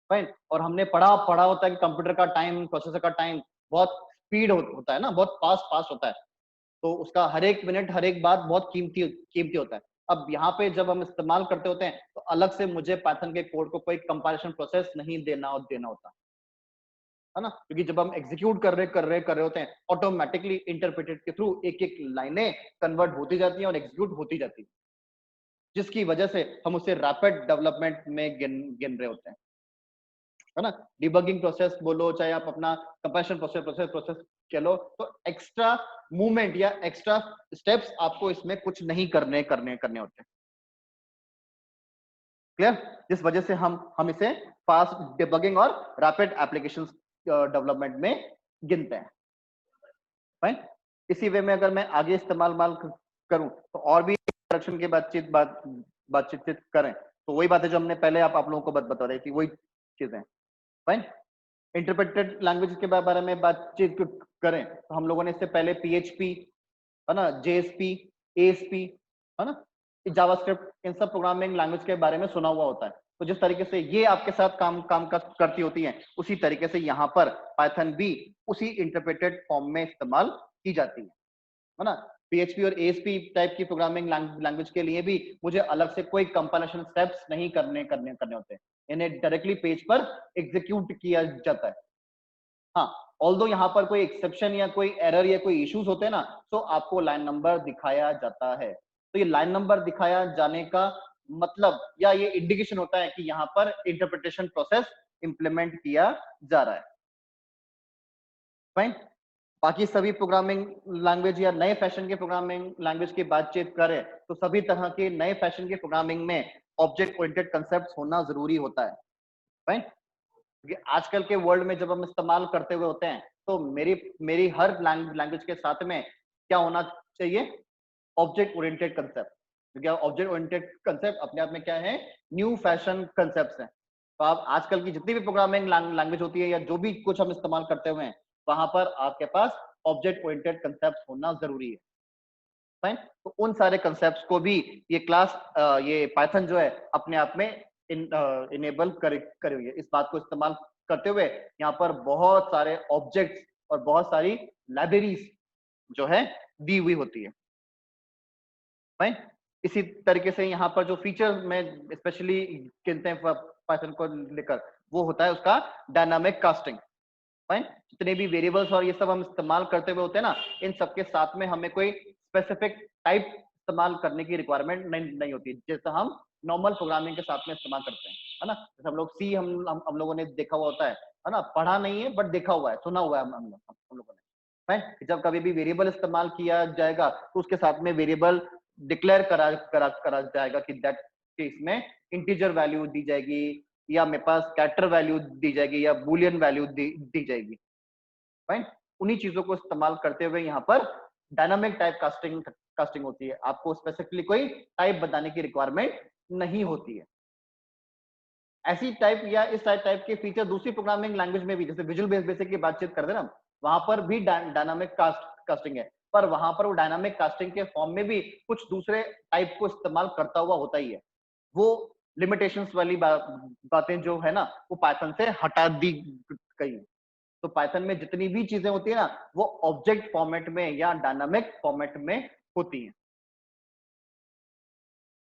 फाइन। और हमने पढ़ा होता है कि कंप्यूटर का टाइम, प्रोसेसर का टाइम बहुत स्पीड होता है ना, बहुत फास्ट होता है, तो उसका हर एक मिनट, हर एक बात बहुत कीमती होता है। अब यहाँ पे जब हम इस्तेमाल करते होते हैं तो अलग से मुझे पाइथन के कोड को कोई कंपाइलेशन प्रोसेस नहीं देना होता, है ना, क्योंकि जब हम एग्जीक्यूट कर रहे होते हैं ऑटोमेटिकली इंटरप्रेटेड के थ्रू एक एक लाइनें कन्वर्ट होती जाती हैं और एग्जीक्यूट होती जाती है, जिसकी वजह से हम उसे रैपिड डेवलपमेंट में गिन रहे होते हैं, है ना। डिबगिंग प्रोसेस बोलो, चाहे आप अपना कंपाइलेशन प्रोसेस कह लो, तो एक्स्ट्रा मूवमेंट या एक्स्ट्रा स्टेप्स आपको इसमें कुछ नहीं करने होते। क्लियर। जिस वजह से हम इसे फास्ट डिबगिंग और रैपिड एप्लीकेशंस डेवलपमेंट में गिनते हैं। फाइन। इसी वे में अगर मैं आगे इस्तेमाल करूं तो और भी इंट्रोडक्शन की बातचीत करें तो वही बातें जो हमने पहले आप लोगों को बता रही थी, वही चीजें। फाइन। इंटरप्रेटेड लैंग्वेज के बारे में बातचीत करें तो हम लोगों ने इससे पहले PHP, है ना, JSP, ASP, है ना, जावास्क्रिप्ट, इन सब प्रोग्रामिंग लैंग्वेज के बारे में सुना हुआ होता है। तो जिस तरीके से ये आपके साथ काम करती होती हैं, उसी तरीके से यहाँ पर पाइथन भी उसी इंटरप्रेटेड फॉर्म में इस्तेमाल की जाती है ना। PHP और ASP टाइप की प्रोग्रामिंग लैंग्वेज के लिए भी मुझे अलग से कोई कंपाइलेशन स्टेप्स नहीं करने होते, इन्हें डायरेक्टली पेज पर एग्जीक्यूट किया जाता है। हाँ, ऑल्दो यहाँ पर कोई एक्सेप्शन या कोई एरर या कोई इश्यूज होते हैं ना, तो आपको लाइन नंबर दिखाया जाता है। तो ये लाइन नंबर दिखाया जाने का मतलब या ये इंडिकेशन होता है कि यहाँ पर इंटरप्रिटेशन प्रोसेस इंप्लीमेंट किया जा रहा है। फाइन। बाकी सभी प्रोग्रामिंग लैंग्वेज या नए फैशन के प्रोग्रामिंग लैंग्वेज की बातचीत करें तो सभी तरह के नए फैशन के प्रोग्रामिंग में ऑब्जेक्ट ओरिएंटेड कांसेप्ट्स होना जरूरी होता है। फाइन। क्योंकि आजकल के वर्ल्ड में जब हम इस्तेमाल करते हुए होते हैं तो मेरी हर लैंग्वेज के साथ में क्या होना चाहिए, ऑब्जेक्ट ओरिएंटेड कांसेप्ट। क्योंकि ऑब्जेक्ट ओरिएंटेड कांसेप्ट अपने आप में क्या है, न्यू फैशन कांसेप्ट्स हैं। तो आप आजकल की जितनी भी प्रोग्रामिंग लैंग्वेज होती है या जो भी कुछ हम इस्तेमाल करते हुए हैं, वहां पर आपके पास ऑब्जेक्ट ओरिएंटेड कांसेप्ट्स होना जरूरी है। फाइन। तो उन सारे कांसेप्ट्स को भी ये क्लास ये पाइथन जो है अपने आप में इनेबल करे हुई है। इस बात को इस्तेमाल करते हुए यहाँ पर बहुत सारे ऑब्जेक्ट्स और बहुत सारी लाइब्रेरीज जो है दी हुई होती है। फाइन। इसी तरीके से यहाँ पर जो फीचर में स्पेशली गिनते हैं पाइथन को लेकर, वो होता है उसका डायनामिक कास्टिंग। फाइन। जितने भी वेरिएबल्स और ये सब हम इस्तेमाल करते हुए होते हैं ना, इन सबके साथ में हमें कोई स्पेसिफिक टाइप इस्तेमाल करने की रिक्वायरमेंट नहीं होती, जैसे हम नॉर्मल प्रोग्रामिंग के साथ में इस्तेमाल करते हैं, है ना। जैसे हम लोग सी हम लोगों ने देखा हुआ होता है ना, पढ़ा नहीं है बट देखा हुआ है, सुना हुआ है हम लोगों ने। फाइन। जब कभी भी वेरिएबल इस्तेमाल किया जाएगा तो उसके साथ में वेरिएबल डिक्लेयर करा जाएगा कि दैट केस में इंटीजर वैल्यू दी जाएगी या मेरे पास कैरेक्टर वैल्यू दी जाएगी या बूलियन वैल्यू दी जाएगी। फाइन। उन्हीं चीजों को इस्तेमाल करते हुए यहाँ पर डायनामिक टाइप कास्टिंग होती है। आपको स्पेसिफिकली कोई टाइप बताने की रिक्वायरमेंट नहीं होती है। ऐसी टाइप या इस टाइप के फीचर दूसरी प्रोग्रामिंग लैंग्वेज में भी, जैसे विजुअल बेसिक की बातचीत करते हैं ना, वहां पर भी डायनामिक कास्टिंग है, पर वहां पर वो डायनामिक कास्टिंग के फॉर्म में भी कुछ दूसरे टाइप को इस्तेमाल करता हुआ होता ही है। वो लिमिटेशंस वाली बातें जो है ना, वो पाइथन से हटा दी गई है। तो पाइथन में जितनी भी चीजें होती है ना, वो ऑब्जेक्ट फॉर्मेट में या डायनामिक फॉर्मेट में होती हैं।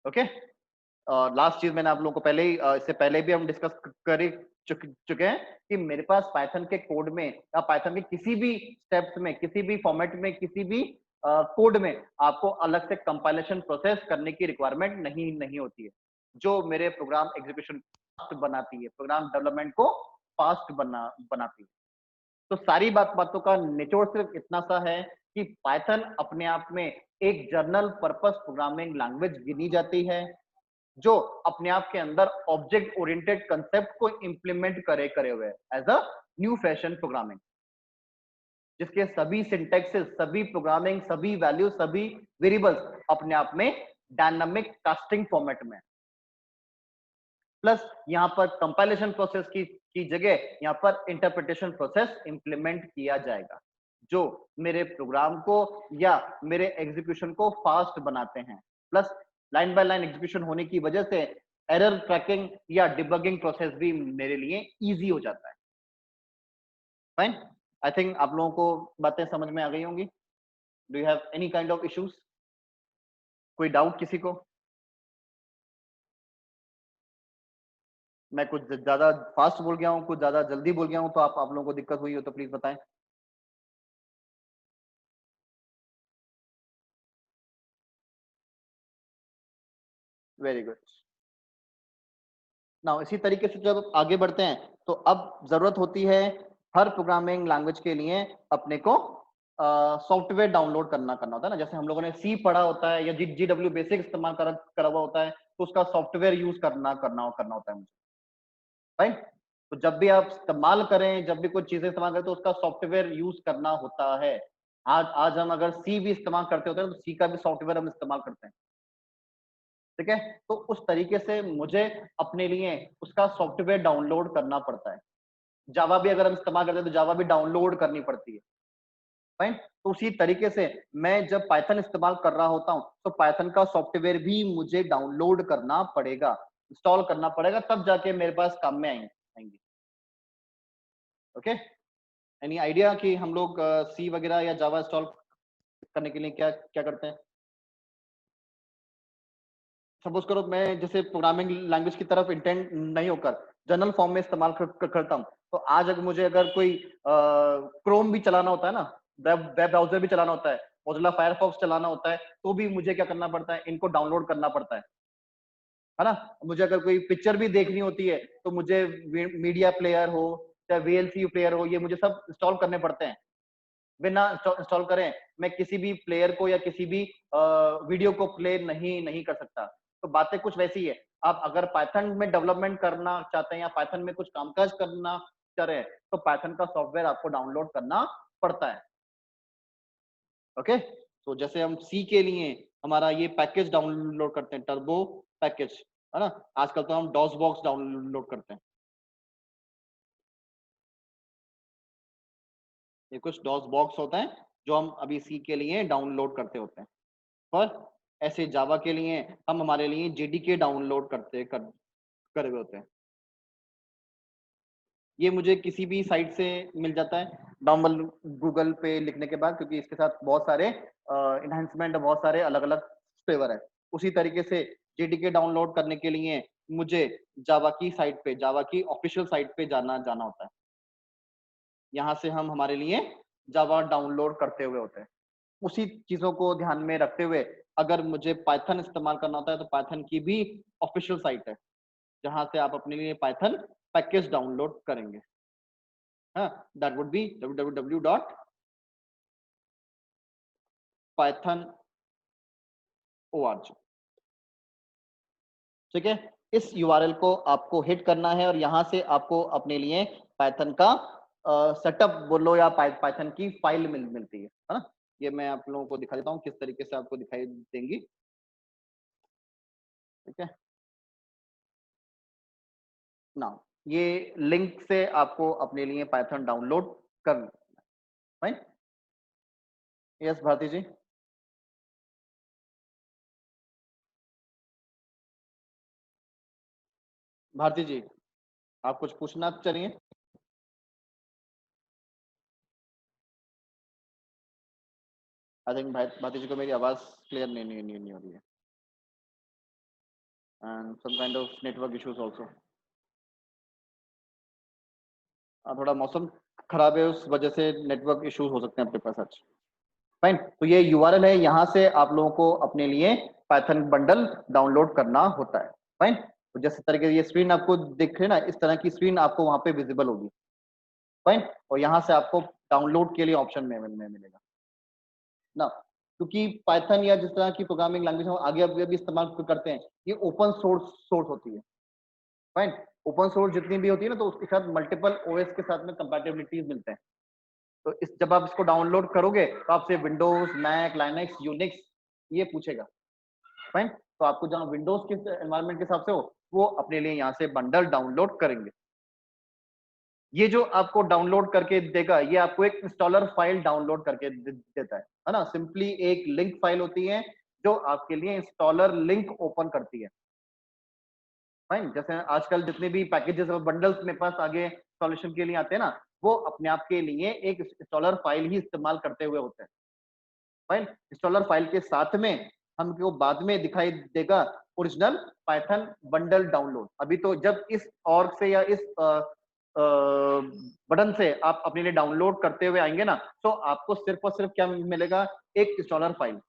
ओके। लास्ट चीज मैंने आप लोगों को पहले ही इससे पहले भी हम डिस्कस कर चुके हैं कि मेरे पास पाइथन के कोड में या पाइथन के किसी भी स्टेप्स में, किसी भी फॉर्मेट में, किसी भी कोड में आपको अलग से कंपाइलेशन प्रोसेस करने की रिक्वायरमेंट नहीं होती है, जो मेरे प्रोग्राम एग्जीक्यूशन फास्ट बनाती है, प्रोग्राम डेवलपमेंट को फास्ट बनाती है। तो सारी बातों का निचोड़ सिर्फ इतना सा है कि पाइथन अपने आप में एक जर्नल पर्पस प्रोग्रामिंग लैंग्वेज गिनी जाती है, जो अपने आप के अंदर ऑब्जेक्ट ओरिएंटेड कांसेप्ट को इंप्लीमेंट करे हुए as a new fashion programming, जिसके सभी सिंटैक्सेस, सभी प्रोग्रामिंग, सभी वैल्यू, सभी वेरिएबल्स अपने आप में डायनामिक कास्टिंग फॉर्मेट में। प्लस यहाँ पर कंपाइलेशन प्रोसेस की जगह यहाँ पर इंटरप्रिटेशन प्रोसेस इंप्लीमेंट किया जाएगा, जो मेरे प्रोग्राम को या मेरे एग्जीक्यूशन को फास्ट बनाते हैं। Plus line by line execution होने की वजह से एरर ट्रैकिंग या डिबगिंग प्रोसेस भी मेरे लिए इजी हो जाता है। फाइन। आई थिंक आप लोगों को बातें समझ में आ गई होंगी। Do you have any kind of issues? कोई डाउट किसी को? मैं कुछ ज्यादा फास्ट बोल गया हूँ, कुछ ज्यादा जल्दी बोल गया हूँ, तो आप लोगों को दिक्कत हुई हो तो प्लीज बताएं। Very good. नाउ इसी तरीके से जब आगे बढ़ते हैं तो अब जरूरत होती है हर प्रोग्रामिंग लैंग्वेज के लिए अपने को सॉफ्टवेयर डाउनलोड करना होता है ना। जैसे हम लोगों ने सी पढ़ा होता है या GW बेसिक इस्तेमाल करा हुआ होता है, तो उसका सॉफ्टवेयर यूज करना होता है मुझे। राइट। तो जब भी आप इस्तेमाल करें, जब भी कुछ चीजें इस्तेमाल करें, तो उसका सॉफ्टवेयर यूज करना होता है। आज हम अगर सी भी इस्तेमाल करते होते हैं तो सी का भी सॉफ्टवेयर हम इस्तेमाल करते हैं। ठीक है। तो उस तरीके से मुझे अपने लिए उसका सॉफ्टवेयर डाउनलोड करना पड़ता है। जावा भी अगर हम इस्तेमाल करते हैं तो जावा भी डाउनलोड करनी पड़ती है। फाइन। तो उसी तरीके से मैं जब पाइथन इस्तेमाल कर रहा होता हूं तो पाइथन का सॉफ्टवेयर भी मुझे डाउनलोड करना पड़ेगा, इंस्टॉल करना पड़ेगा, तब जाके मेरे पास काम में आएंगे। ओके। एनी आइडिया कि हम लोग सी वगैरह या जावा इंस्टॉल करने के लिए क्या क्या करते हैं? सपोज करो मैं जैसे प्रोग्रामिंग लैंग्वेज की तरफ इंटेंट नहीं होकर जनरल फॉर्म में इस्तेमाल करता हूँ, तो आज अगर मुझे अगर कोई क्रोम भी चलाना होता है ना, वेब ब्राउजर भी चलाना होता है, मोजिल्ला फायरफॉक्स चलाना होता है, तो भी मुझे क्या करना पड़ता है? इनको डाउनलोड करना पड़ता है ना? मुझे अगर कोई पिक्चर भी देखनी होती है तो मुझे मीडिया प्लेयर हो या वीएलसी प्लेयर हो, ये मुझे सब इंस्टॉल करने पड़ते हैं। बिना इंस्टॉल करें मैं किसी भी प्लेयर को या किसी भी वीडियो को प्ले नहीं कर सकता। तो बातें कुछ वैसी है। आप अगर पाइथन में डेवलपमेंट करना चाहते हैं या पाइथन में कुछ कामकाज करना चाह रहे हैं, तो पाइथन का सॉफ्टवेयर आपको डाउनलोड करना पड़ता है। ओके, तो जैसे हम सी के लिए हमारा ये पैकेज डाउनलोड करते हैं, टर्बो पैकेज, है ना? आजकल तो हम डॉस बॉक्स डाउनलोड करते हैं। ये कुछ डॉस बॉक्स होता है जो हम अभी सी के लिए डाउनलोड करते होते हैं। पर ऐसे जावा के लिए हम हमारे लिए जेडीके डाउनलोड करे हुए होते हैं। ये मुझे किसी भी साइट से मिल जाता है नॉर्मल गूगल पे लिखने के बाद, क्योंकि इसके साथ बहुत सारे इनहेंसमेंट, बहुत सारे अलग अलग फ्लेवर है। उसी तरीके से जेडीके डाउनलोड करने के लिए मुझे जावा की साइट पे, जावा की ऑफिशियल साइट पे जाना होता है। यहाँ से हम हमारे लिए जावा डाउनलोड करते हुए होते हैं। उसी चीजों को ध्यान में रखते हुए अगर मुझे पाइथन इस्तेमाल करना होता है, तो पाइथन की भी ऑफिशियल साइट है जहां से आप अपने लिए पाइथन पैकेज डाउनलोड करेंगे। हाँ, दैट वुड बी www.python.org। ठीक है, इस यूआरएल को आपको हिट करना है और यहाँ से आपको अपने लिए पाइथन का सेटअप बोलो या पाइथन की फाइल मिलती है ना? ये मैं आप लोगों को दिखा देता हूँ किस तरीके से आपको दिखाई देंगी। ठीक है ना, ये लिंक से आपको अपने लिए पाइथन डाउनलोड कर, फाइन। यस भारती जी। भारती जी, आप कुछ पूछना चाहिए? आई थिंक भारती जी को मेरी आवाज क्लियर नहीं हो रही है, and some kind of network issues also. थोड़ा मौसम खराब है, उस वजह से नेटवर्क इश्यूज हो सकते हैं आपके पास आज। फाइन, तो ये यूआरएल है, यहाँ से आप लोगों को अपने लिए पाइथन बंडल डाउनलोड करना होता है। फाइन, तो जैसे तरीके ये स्क्रीन आपको दिख रही है ना, इस तरह की स्क्रीन आपको वहां पे विजिबल होगी। फाइन, और यहाँ से आपको डाउनलोड के लिए ऑप्शन में मिलेगा ना, क्योंकि पाइथन या जिस तरह की प्रोग्रामिंग लैंग्वेज हम आगे अभी इस्तेमाल करते हैं, ये ओपन सोर्स होती है। फाइन, ओपन सोर्स जितनी भी होती है ना, तो उसके साथ मल्टीपल ओएस के साथ में कंपैटिबिलिटीज मिलते हैं। तो इस जब आप इसको डाउनलोड करोगे तो आपसे विंडोज, मैक, लाइनक्स, यूनिक्स ये पूछेगा। फाइन, तो आपको जहाँ विंडोज के एनवायरनमेंट के हिसाब से हो, वो अपने लिए यहाँ से बंडल डाउनलोड करेंगे। ये जो आपको डाउनलोड करके देगा, ये आपको एक इंस्टॉलर फाइल डाउनलोड करके देता है ना। सिंपली एक लिंक फाइल होती है जो आपके लिए इंस्टॉलर लिंक ओपन करती है। फाइन, जैसे आजकल जितने भी पैकेजेस और बंडल्स मेरे पास आगे इंस्टॉलेशन के लिए आते हैं ना, वो अपने आप के लिए एक इंस्टॉलर फाइल ही इस्तेमाल करते हुए होते हैं। फाइन, इंस्टॉलर फाइल के साथ में हमको बाद में दिखाई देगा ओरिजिनल पाइथन बंडल डाउनलोड। अभी तो जब इस ऑर्ग से या इस बटन से आप अपने लिए डाउनलोड करते हुए आएंगे ना, तो आपको सिर्फ और सिर्फ क्या मिलेगा? एक installer file.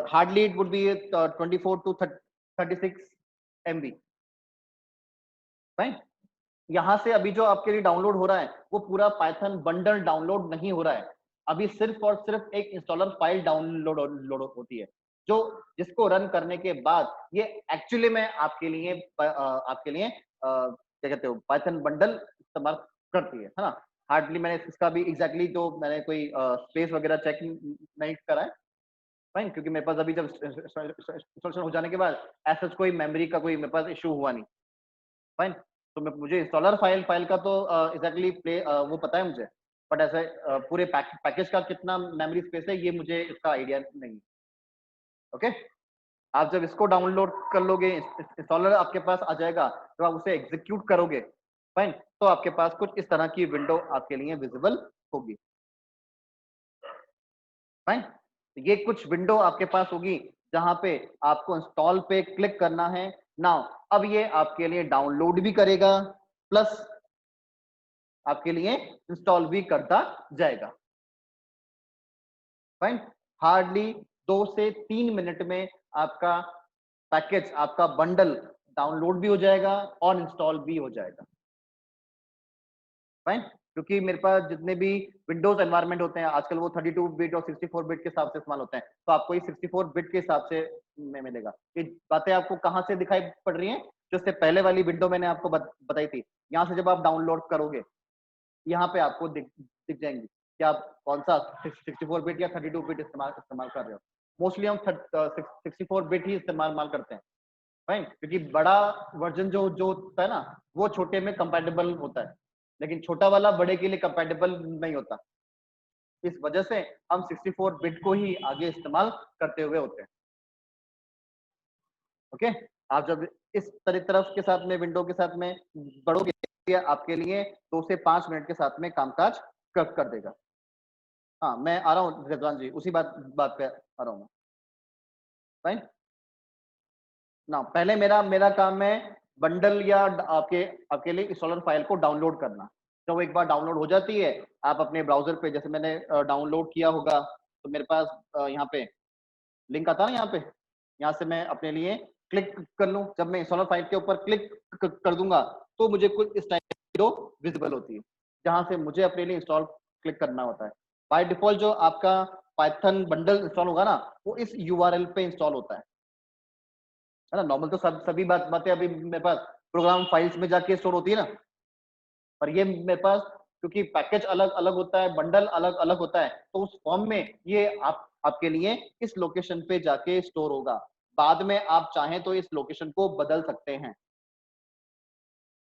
Hardly it would be 24 to 36 MB। Fine, यहाँ से अभी जो आपके लिए डाउनलोड हो रहा है, वो पूरा पाइथन बंडल डाउनलोड नहीं हो रहा है। अभी सिर्फ और सिर्फ एक इंस्टॉलर फाइल डाउनलोड होती है, जो जिसको रन करने के बाद ये एक्चुअली में आपके लिए क्या कहते हो, पाइथन बंडल इस्तेमाल करती है ना। हार्डली मैंने इसका भी एग्जैक्टली तो मैंने कोई स्पेस वगैरह चेक नहीं करा है। फाइन, क्योंकि मेरे पास अभी जब इंस्टॉलेशन हो जाने के बाद ऐसा कोई मेमोरी का कोई मेरे पास इशू हुआ नहीं। फाइन, तो मुझे इंस्टॉलर फाइल का तो एग्जैक्टली वो पता है मुझे, बट ऐसे पूरे पैकेज का कितना मेमोरी स्पेस है ये मुझे इसका आइडिया नहीं। ओके, आप जब इसको डाउनलोड कर लोगे, इंस्टॉलर आपके पास आ जाएगा, जब आप उसे एग्जीक्यूट करोगे, फाइन, तो आपके पास कुछ इस तरह की विंडो आपके लिए विजिबल होगी। फाइन। ये कुछ विंडो आपके पास होगी जहां पे आपको इंस्टॉल पे क्लिक करना है। नाउ अब ये आपके लिए डाउनलोड भी करेगा प्लस आपके लिए इंस्टॉल भी करता जाएगा। फाइन। हार्डली 2 से 3 मिनट में आपका पैकेज, आपका बंडल डाउनलोड भी हो जाएगा और इंस्टॉल भी हो जाएगा। फाइन। क्योंकि मेरे पास जितने भी विंडोज एनवायरनमेंट होते हैं आजकल वो 32 बिट और 64 बिट के हिसाब से इस्तेमाल होते हैं, तो आपको ये 64 बिट के हिसाब से में मिलेगा। ये बातें आपको कहां से दिखाई पड़ रही हैं? जो इससे पहले वाली विंडो मैंने आपको बताई थी, यहाँ से जब आप डाउनलोड करोगे यहाँ पे आपको दिख जाएंगी कि आप कौन सा 64 बिट या 32 बिट इस्तेमाल कर रहे हो। मोस्टली हम 64 बिट ही इस्तेमाल करते हैं। फाइन। क्योंकि बड़ा वर्जन जो होता है ना वो छोटे में कंपैटिबल होता है, लेकिन छोटा वाला बड़े के लिए कंपैटिबल नहीं होता। इस वजह से हम 64 बिट को ही आगे इस्तेमाल करते हुए होते हैं। ओके। आप जब इस तरफ के साथ में विंडो के साथ में बढ़ोगे आपके लिए 2 से 5 मिनट के साथ में कामकाज कर देगा। हाँ मैं आ रहा हूँ रिजवान जी, उसी बात पे आ रहा हूँ। फाइन ना, पहले मेरा काम है बंडल या आपके लिए इंस्टॉलर फाइल को डाउनलोड करना। जब एक बार डाउनलोड हो जाती है आप अपने ब्राउजर पे, जैसे मैंने डाउनलोड किया होगा तो मेरे पास यहाँ पे लिंक आता है ना, यहाँ से मैं अपने लिए क्लिक कर लूँ। जब मैं इंस्टॉलर फाइल के ऊपर क्लिक कर दूंगा तो मुझे कुछ इस टाइप की विंडो विजिबल होती है जहां से मुझे अपने लिए इंस्टॉल क्लिक करना होता है। बाय डिफॉल्ट जो आपका पाइथन बंडल इंस्टॉल होगा ना वो इस यूआरएल पे इंस्टॉल होता है ना। नॉर्मल तो सभी बातें अभी मेरे पास प्रोग्राम फाइल्स में जाके स्टोर होती है ना, पर ये मेरे पास क्योंकि पैकेज अलग अलग होता है, बंडल अलग अलग होता है, तो उस फॉर्म में ये आपके लिए इस लोकेशन पे जाके स्टोर होगा। बाद में आप चाहें तो इस लोकेशन को बदल सकते हैं।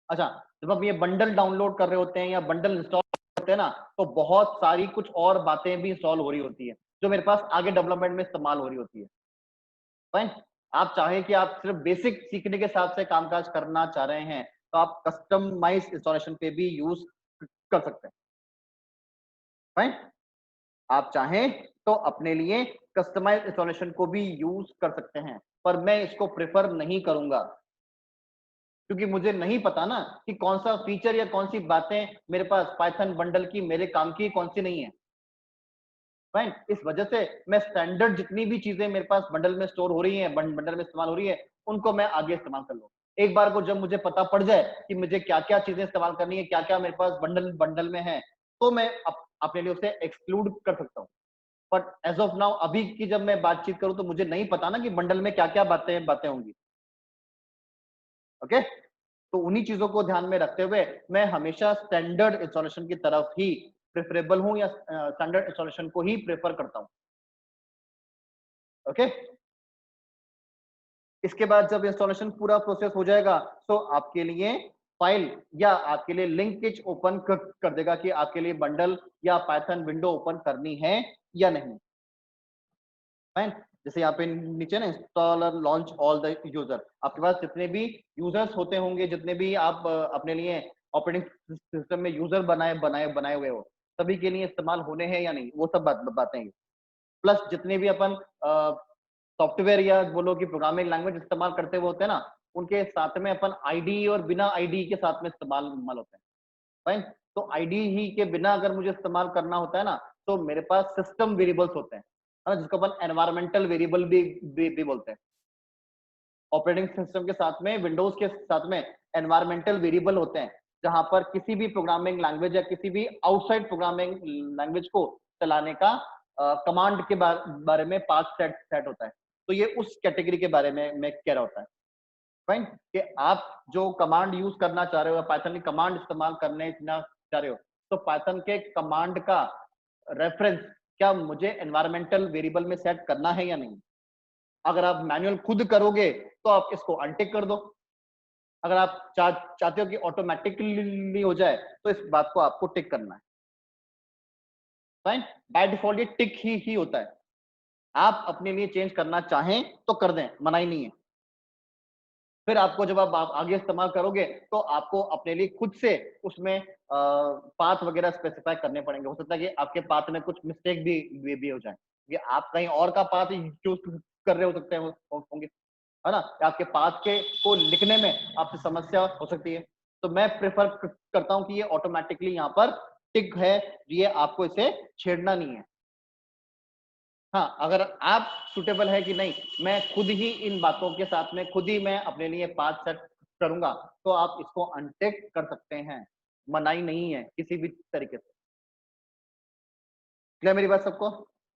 अच्छा, जब आप ये बंडल डाउनलोड कर रहे होते हैं या बंडल इंस्टॉल करते हैं ना तो बहुत सारी कुछ और बातें भी इंस्टॉल हो रही होती है जो मेरे पास आगे डेवलपमेंट में इस्तेमाल हो रही होती है। फाइन। आप चाहें कि आप सिर्फ बेसिक सीखने के हिसाब से कामकाज करना चाह रहे हैं तो आप कस्टमाइज इंस्टॉलेशन पे भी यूज कर सकते हैं। फाइन। आप चाहें तो अपने लिए कस्टमाइज इंस्टॉलेशन को भी यूज कर सकते हैं, पर मैं इसको प्रेफर नहीं करूंगा क्योंकि मुझे नहीं पता ना कि कौन सा फीचर या कौन सी बातें मेरे पास पाइथन बंडल की मेरे काम की कौन सी नहीं है। फाइन। इस वजह से मैं स्टैंडर्ड जितनी भी चीजें मेरे पास बंडल में स्टोर हो रही हैं, बंडल में इस्तेमाल हो रही है, उनको मैं आगे इस्तेमाल कर लूँ। एक बार को जब मुझे पता पड़ जाए कि मुझे क्या क्या चीजें इस्तेमाल करनी है, क्या क्या मेरे पास बंडल में है, तो मैं अपने लिए उसे एक्सक्लूड कर सकता हूँ। बट एज ऑफ नाउ अभी की जब मैं बातचीत करूँ तो मुझे नहीं पता ना कि बंडल में क्या क्या बातें होंगी। ओके। तो उन्हीं चीजों को ध्यान में रखते हुए मैं हमेशा स्टैंडर्ड इंस्टॉलेशन की तरफ ही प्रेफरेबल हूं या स्टैंडर्ड इंस्टॉलेशन को ही प्रेफर करता हूं। ओके। इसके बाद जब इंस्टॉलेशन पूरा प्रोसेस हो जाएगा तो आपके लिए फाइल या आपके लिए लिंकेज ओपन कर देगा कि आपके लिए बंडल या पाइथन विंडो ओपन करनी है या नहीं। फाइन। जैसे यहाँ पे नीचे ना installer launch all the user, आपके पास जितने भी यूजर्स होते होंगे, जितने भी आप अपने लिए ऑपरेटिंग सिस्टम में यूजर बनाए हुए हो, सभी के लिए इस्तेमाल होने हैं या नहीं, वो सब बातें। प्लस जितने भी अपन सॉफ्टवेयर या बोलो कि प्रोग्रामिंग लैंग्वेज इस्तेमाल करते हुए होते हैं ना, उनके साथ में अपन आईडी और बिना आईडी के साथ में इस्तेमाल होते हैं। फाइन। तो आईडी ही के बिना अगर मुझे इस्तेमाल करना होता है ना तो मेरे पास सिस्टम वेरिएबल्स होते हैं ना, जिसको अपन एनवायरमेंटल वेरिएबल भी बोलते हैं। ऑपरेटिंग सिस्टम के साथ में, विंडोज के साथ में एनवायरमेंटल वेरिएबल होते हैं जहां पर किसी भी प्रोग्रामिंग लैंग्वेज या किसी भी आउटसाइड प्रोग्रामिंग लैंग्वेज को चलाने का कमांड के बारे में पाथ सेट होता है। तो ये उस कैटेगरी के बारे में मैं कह रहा होता है। फाइन। कि आप जो कमांड यूज करना चाह रहे हो या पाइथन की कमांड इस्तेमाल करने चाह रहे हो तो पाइथन के कमांड का रेफरेंस क्या मुझे एनवायरमेंटल वेरिएबल में सेट करना है या नहीं। अगर आप मैनुअल खुद करोगे तो आप इसको अनटिक कर दो। अगर आप चाहते हो कि ऑटोमेटिकली हो जाए तो इस बात को आपको टिक करना है। फाइन। बाय डिफॉल्ट ये टिक ही होता है। आप अपने लिए चेंज करना चाहें तो कर दें, मनाही नहीं है। फिर आपको जब आप आगे इस्तेमाल करोगे तो आपको अपने लिए खुद से उसमें पाथ वगैरह स्पेसिफाई करने पड़ेंगे। हो सकता है कि आपके पाथ में कुछ मिस्टेक भी हो जाए। ये आप कहीं और का पाथ यूज कर रहे हो सकते हैं होंगे, है ना, आपके पाथ के को लिखने में आपसे समस्या हो सकती है। तो मैं प्रेफर करता हूं कि ये ऑटोमेटिकली यहाँ पर टिक है, ये आपको इसे छेड़ना नहीं है। हाँ, अगर आप सुटेबल है कि नहीं मैं खुद ही इन बातों के साथ में खुद ही मैं अपने लिए पाथ सेट करूंगा, तो आप इसको अनटिक कर सकते हैं, मनाही नहीं है किसी भी तरीके से। क्लियर मेरी बात सबको?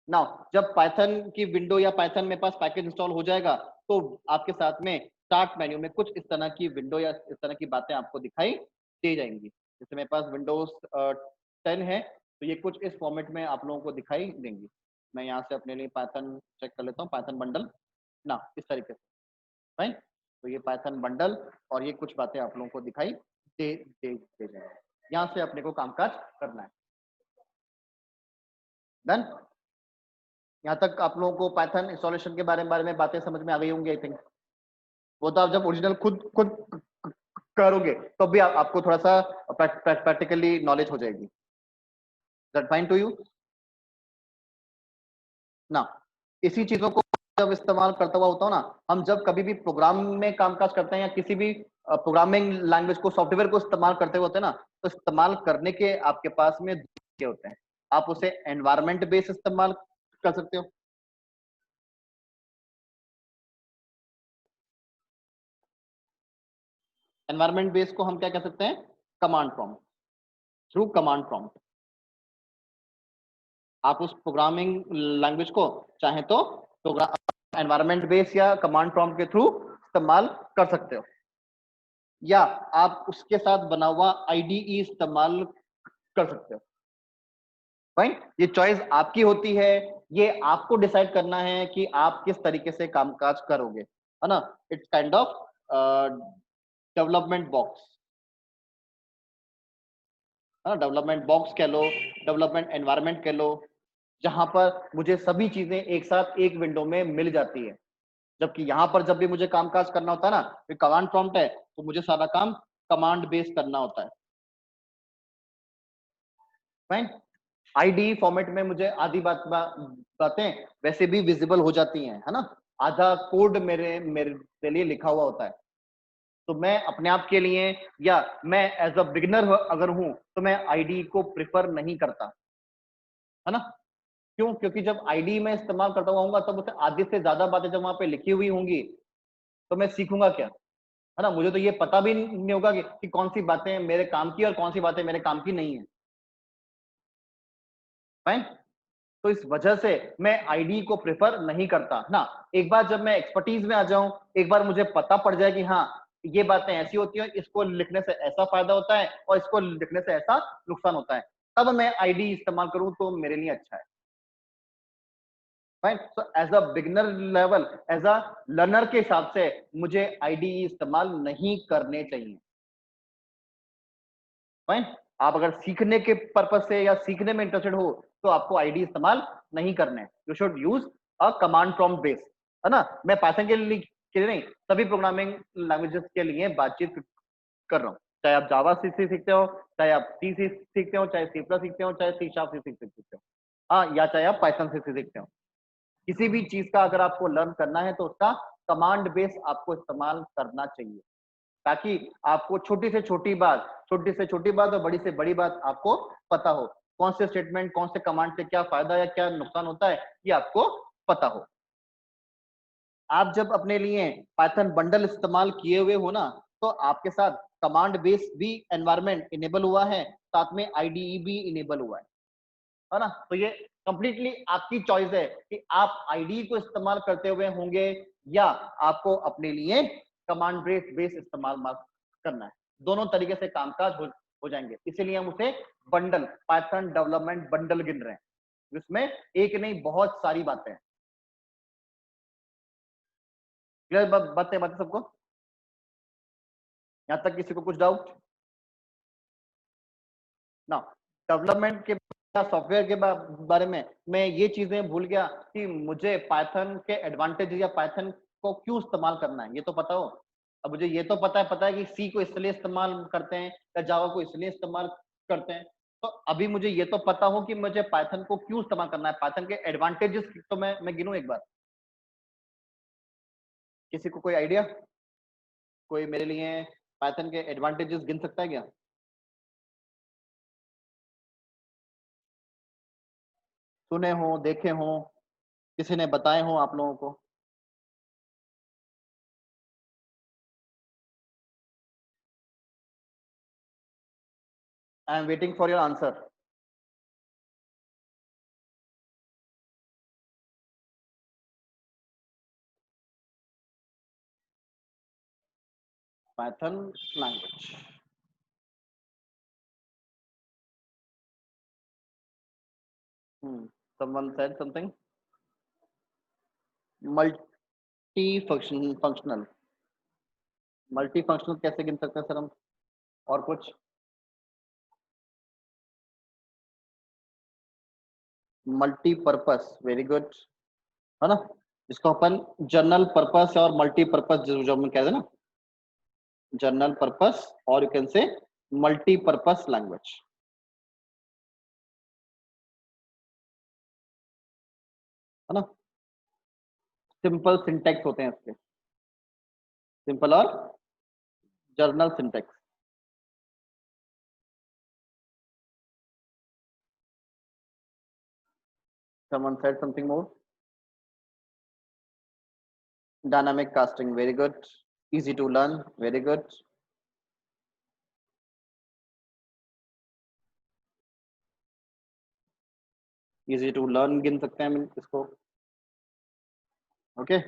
नाउ जब पाइथन की विंडो या पाइथन में पास पैकेज इंस्टॉल हो जाएगा तो आपके साथ में स्टार्ट मेन्यू में कुछ इस तरह की विंडो या इस तरह की बातें आपको दिखाई दे जाएंगी। जैसे मेरे पास विंडोज 10 है तो ये कुछ इस फॉर्मेट में आप लोगों को दिखाई देंगी। मैं यहाँ से अपने लिए पाइथन चेक कर लेता हूँ, पाइथन बंडल ना इस तरीके से, राइट। तो ये पाइथन बंडल और ये कुछ बातें आप लोगों को दिखाई दे जाएंगी। यहाँ से अपने को कामकाज करना है। डन? यहाँ तक आप लोगों को पाइथन इंस्टॉलेशन के बारे में बातें समझ में आ गई होंगी आई थिंक। वो तो आप जब ओरिजिनल खुद करोगे तो भी आपको थोड़ा सा प्रैक्टिकली नॉलेज हो जाएगी। दैट फाइन टू यू ना? इसी चीजों को जब इस्तेमाल करता हुआ होता हूँ ना, हम जब कभी भी प्रोग्राम में कामकाज करते हैं या किसी भी प्रोग्रामिंग लैंग्वेज को सॉफ्टवेयर को इस्तेमाल करते होते हैं ना, तो इस्तेमाल करने के आपके पास में तरीके होते हैं। आप उसे एनवायरमेंट बेस्ड इस्तेमाल कर सकते हो, एनवायरमेंट बेस को हम क्या कह सकते हैं, command prompt, through command prompt. आप उस प्रोग्रामिंग लैंग्वेज को चाहे तो एनवायरमेंट बेस या कमांड प्रॉम्प्ट के थ्रू इस्तेमाल कर सकते हो, या आप उसके साथ बना हुआ आईडीई इस्तेमाल कर सकते हो। फाइन, ये चॉइस आपकी होती है, ये आपको डिसाइड करना है कि आप किस तरीके से कामकाज करोगे, है ना। It's kind of development box, है ना, डेवलपमेंट बॉक्स कह लो, डेवलपमेंट एनवायरनमेंट कह लो, जहां पर मुझे सभी चीजें एक साथ एक विंडो में मिल जाती है। जबकि यहाँ पर जब भी मुझे कामकाज करना होता है ना, ये कमांड प्रॉम्प्ट है तो मुझे सारा काम कमांड बेस करना होता है। फाइन, आईडी फॉर्मेट में मुझे आधी बातें वैसे भी विजिबल हो जाती हैं, है ना। आधा कोड मेरे लिए लिखा हुआ होता है, तो मैं अपने आप के लिए या मैं एज अ बिगिनर अगर हूं तो मैं आईडी को प्रिफर नहीं करता, है ना। क्यों? क्योंकि जब आईडी में इस्तेमाल करता हुआ तब उसे आधी से ज्यादा बातें जब वहां पे लिखी हुई होंगी तो मैं सीखूंगा क्या, है ना। मुझे तो ये पता भी नहीं होगा कि कौन सी बातें मेरे काम की और कौन सी बातें मेरे काम की नहीं है। फाइन, तो इस वजह से मैं आईडी को प्रेफर नहीं करता ना। एक बार जब मैं एक्सपर्टीज में आ जाऊं, एक बार मुझे पता पड़ जाए कि हाँ ये बातें ऐसी होती हैं, इसको लिखने से ऐसा फायदा होता है और इसको लिखने से ऐसा नुकसान होता है, तब मैं आईडी इस्तेमाल करूं तो मेरे लिए अच्छा है। Fine, so as a beginner level, as a learner के हिसाब से मुझे आईडी इस्तेमाल नहीं करने चाहिए। फाइन, आप अगर सीखने के पर्पज से या सीखने में इंटरेस्टेड हो तो आपको आईडी इस्तेमाल नहीं करने, you should use a command prompt base, है ना। मैं पाइथन के लिए नहीं, सभी प्रोग्रामिंग लैंग्वेजेस के लिए बातचीत कर रहा हूँ। चाहे आप जावा सीखते हो, चाहे आप सी सीखते हो, चाहे सी प्लस सीखते हो, चाहे सी शार्प सीखते हो, हाँ, या चाहे आप पाइथन से सीखते हो। किसी भी चीज का अगर आपको लर्न करना है तो उसका कमांड बेस आपको इस्तेमाल करना चाहिए, ताकि आपको छोटी से छोटी बात, छोटी से छोटी बात और बड़ी से बड़ी बात आपको पता हो। कौन से स्टेटमेंट, कौन से कमांड से क्या फायदा या क्या नुकसान होता है ये आपको पता हो। आप जब अपने लिए पाइथन बंडल इस्तेमाल किए हुए हो ना, तो आपके साथ कमांड बेस भी एनवायरनमेंट इनेबल हुआ है, साथ में आईडीई भी इनेबल हुआ है ना। तो ये कंप्लीटली आपकी चॉइस है कि आप आईडी को इस्तेमाल करते हुए होंगे या आपको अपने लिए कमांड बेस इस्तेमाल करना है। दोनों तरीके से कामकाज हो जाएंगे, इसीलिए हम उसे बंडल, पाइथन डेवलपमेंट बंडल गिन रहे हैं, जिसमें एक नहीं बहुत सारी बातें हैं। क्लियर बातें सबको? यहां तक किसी को कुछ डाउट ना? डेवलपमेंट के सॉफ्टवेयर के बारे में मैं ये चीजें भूल गया कि मुझे पाइथन के एडवांटेज या पाइथन को क्यों इस्तेमाल करना है ये तो पता हो। अब मुझे ये तो पता है कि सी को इसलिए इस्तेमाल करते हैं या जावा को इसलिए इस्तेमाल करते हैं, तो अभी मुझे ये तो पता हो कि मुझे पाइथन को क्यों इस्तेमाल करना है, पाइथन के एडवांटेजेस तो मैं गिनूं एक बार। किसी को कोई आइडिया, कोई मेरे लिए पाइथन के एडवांटेजेस गिन सकता है क्या? सुने हो, देखे हो, किसी ने बताए हो आप लोगों को? I am waiting for your answer. Python language, someone said something, multi functional. Multi functional कैसे गिन सकते हैं सर हम? और कुछ? मल्टीपर्पस, वेरी गुड, है ना, जिसको अपन जनरल पर्पस और मल्टीपर्पस जो हम कहते हैं ना, जनरल पर्पस और you can say multipurpose language, है ना। सिंपल सिंटेक्स होते हैं इसके, सिंपल और general syntax. someone said something more, dynamic casting, very good, easy to learn, very good, easy to learn गिन सकते हैं हम इसको। ओके,